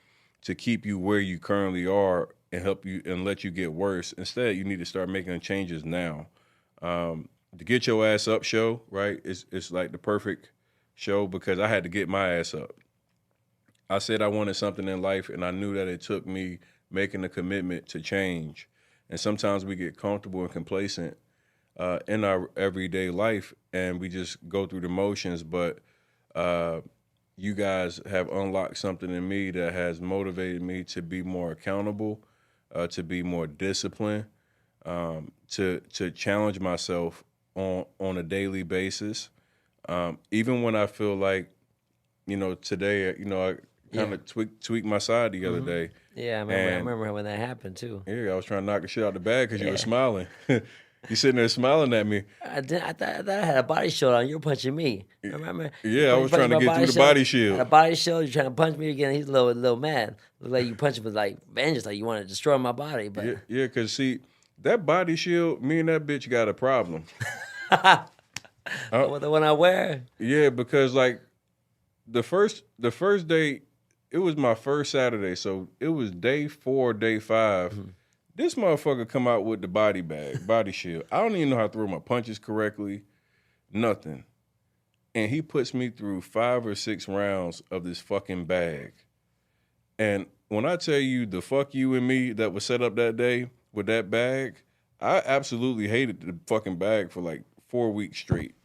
to keep you where you currently are and help you and let you get worse. Instead, you need to start making changes now. The Get Your Ass Up show, right, it's like the perfect show because I had to get my ass up. I said I wanted something in life, and I knew that it took me making a commitment to change. And sometimes we get comfortable and complacent in our everyday life, and we just go through the motions. But you guys have unlocked something in me that has motivated me to be more accountable, to be more disciplined, to challenge myself on a daily basis. Even when I feel like, you know, today, you know, I kind of tweaked my side the other day. Yeah, I remember when that happened too. Yeah, I was trying to knock the shit out the bag because you were smiling. You sitting there smiling at me. I thought I had a body shield on. You were punching me. Remember? Yeah, I was trying to get through the body shield. A body shield. You're trying to punch me again. He's a little mad. Looked like you punched him with like vengeance, like you want to destroy my body. But yeah, because see, that body shield, me and that bitch got a problem. The one I wear. Yeah, because like the first day, it was my first Saturday, so it was day 4, day 5. This motherfucker come out with the body shield. I don't even know how to throw my punches correctly, nothing. And he puts me through 5 or 6 rounds of this fucking bag. And when I tell you the fuck you and me that was set up that day with that bag, I absolutely hated the fucking bag for like 4 weeks straight.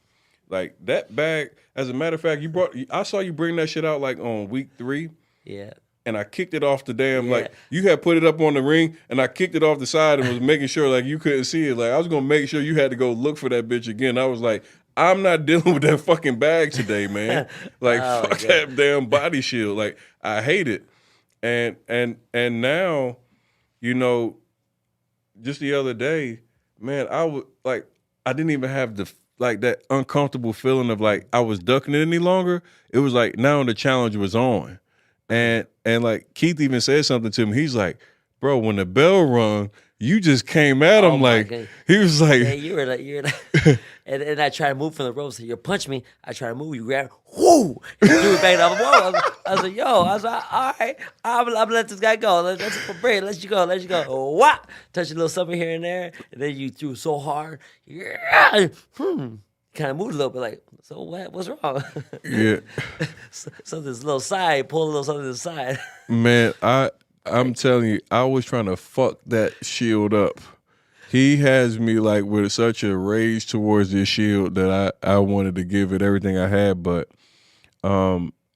Like that bag, as a matter of fact, I saw you bring that shit out like on week 3. Yeah. And I kicked it off the damn, like, you had put it up on the ring, and I kicked it off the side and was making sure, like, you couldn't see it. Like, I was going to make sure you had to go look for that bitch again. I was like, I'm not dealing with that fucking bag today, man. Like, fuck that damn body shield. Like, I hate it. And now, you know, just the other day, man, I didn't even have that uncomfortable feeling of, like, I was ducking it any longer. It was like, now the challenge was on. And like Keith even said something to me. He's like, bro, when the bell rung, you just came at him like God. He was like, yeah, you were like, and I tried to move from the ropes. So you punch me. I try to move. You grab, whoo, and you threw it back down the wall. I was like, yo, all right, I'm gonna let this guy go. Let's for break. Let you go. What? Touch a little something here and there, and then you threw so hard. Yeah. Kind of moved a little bit, like, so what? What's wrong? Yeah. Something's a little side, pull a little something to the side. Man, I'm telling you, I was trying to fuck that shield up. He has me like with such a rage towards this shield that I wanted to give it everything I had, but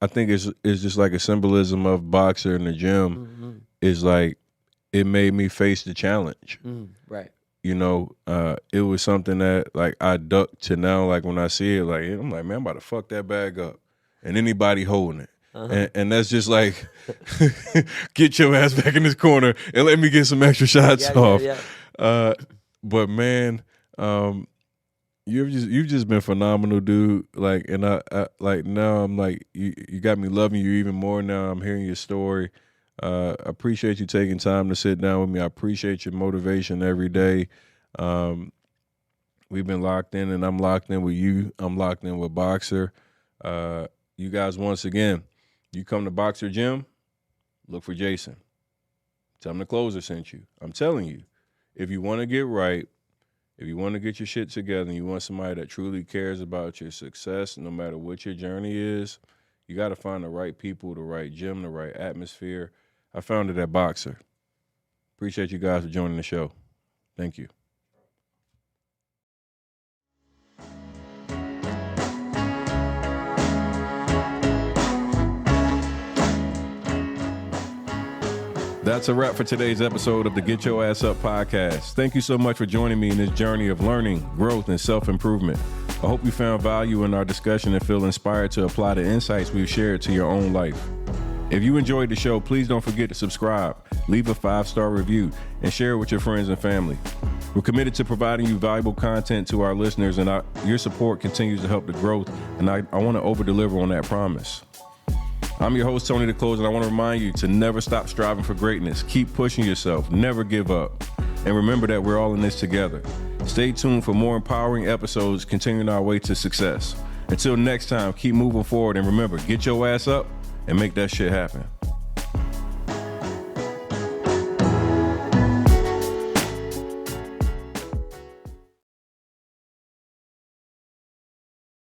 I think it's just like a symbolism of BOXR in the gym. Is like it made me face the challenge. Right. You know, it was something that like I ducked to now. Like when I see it, like I'm like, man, I'm about to fuck that bag up, and anybody holding it. And that's just like, get your ass back in this corner and let me get some extra shots off. But man, you've just been phenomenal, dude. Like, and I like now I'm like, you got me loving you even more now. I'm hearing your story. I appreciate you taking time to sit down with me. I appreciate your motivation every day. We've been locked in, and I'm locked in with you. I'm locked in with BOXR. You guys, once again, you come to BOXR Gym, look for Jason. Tell him the closer sent you. I'm telling you, if you want to get right, if you want to get your shit together, and you want somebody that truly cares about your success, no matter what your journey is, you got to find the right people, the right gym, the right atmosphere. I found it at BOXR. Appreciate you guys for joining the show. Thank you. That's a wrap for today's episode of the Get Your Ass Up podcast. Thank you so much for joining me in this journey of learning, growth, and self-improvement. I hope you found value in our discussion and feel inspired to apply the insights we've shared to your own life. If you enjoyed the show, please don't forget to subscribe, leave a 5-star review, and share it with your friends and family. We're committed to providing you valuable content to our listeners, and your support continues to help the growth, and I want to over-deliver on that promise. I'm your host, TonyTheCloser, and I want to remind you to never stop striving for greatness. Keep pushing yourself. Never give up. And remember that we're all in this together. Stay tuned for more empowering episodes continuing our way to success. Until next time, keep moving forward, and remember, get your ass up and make that shit happen.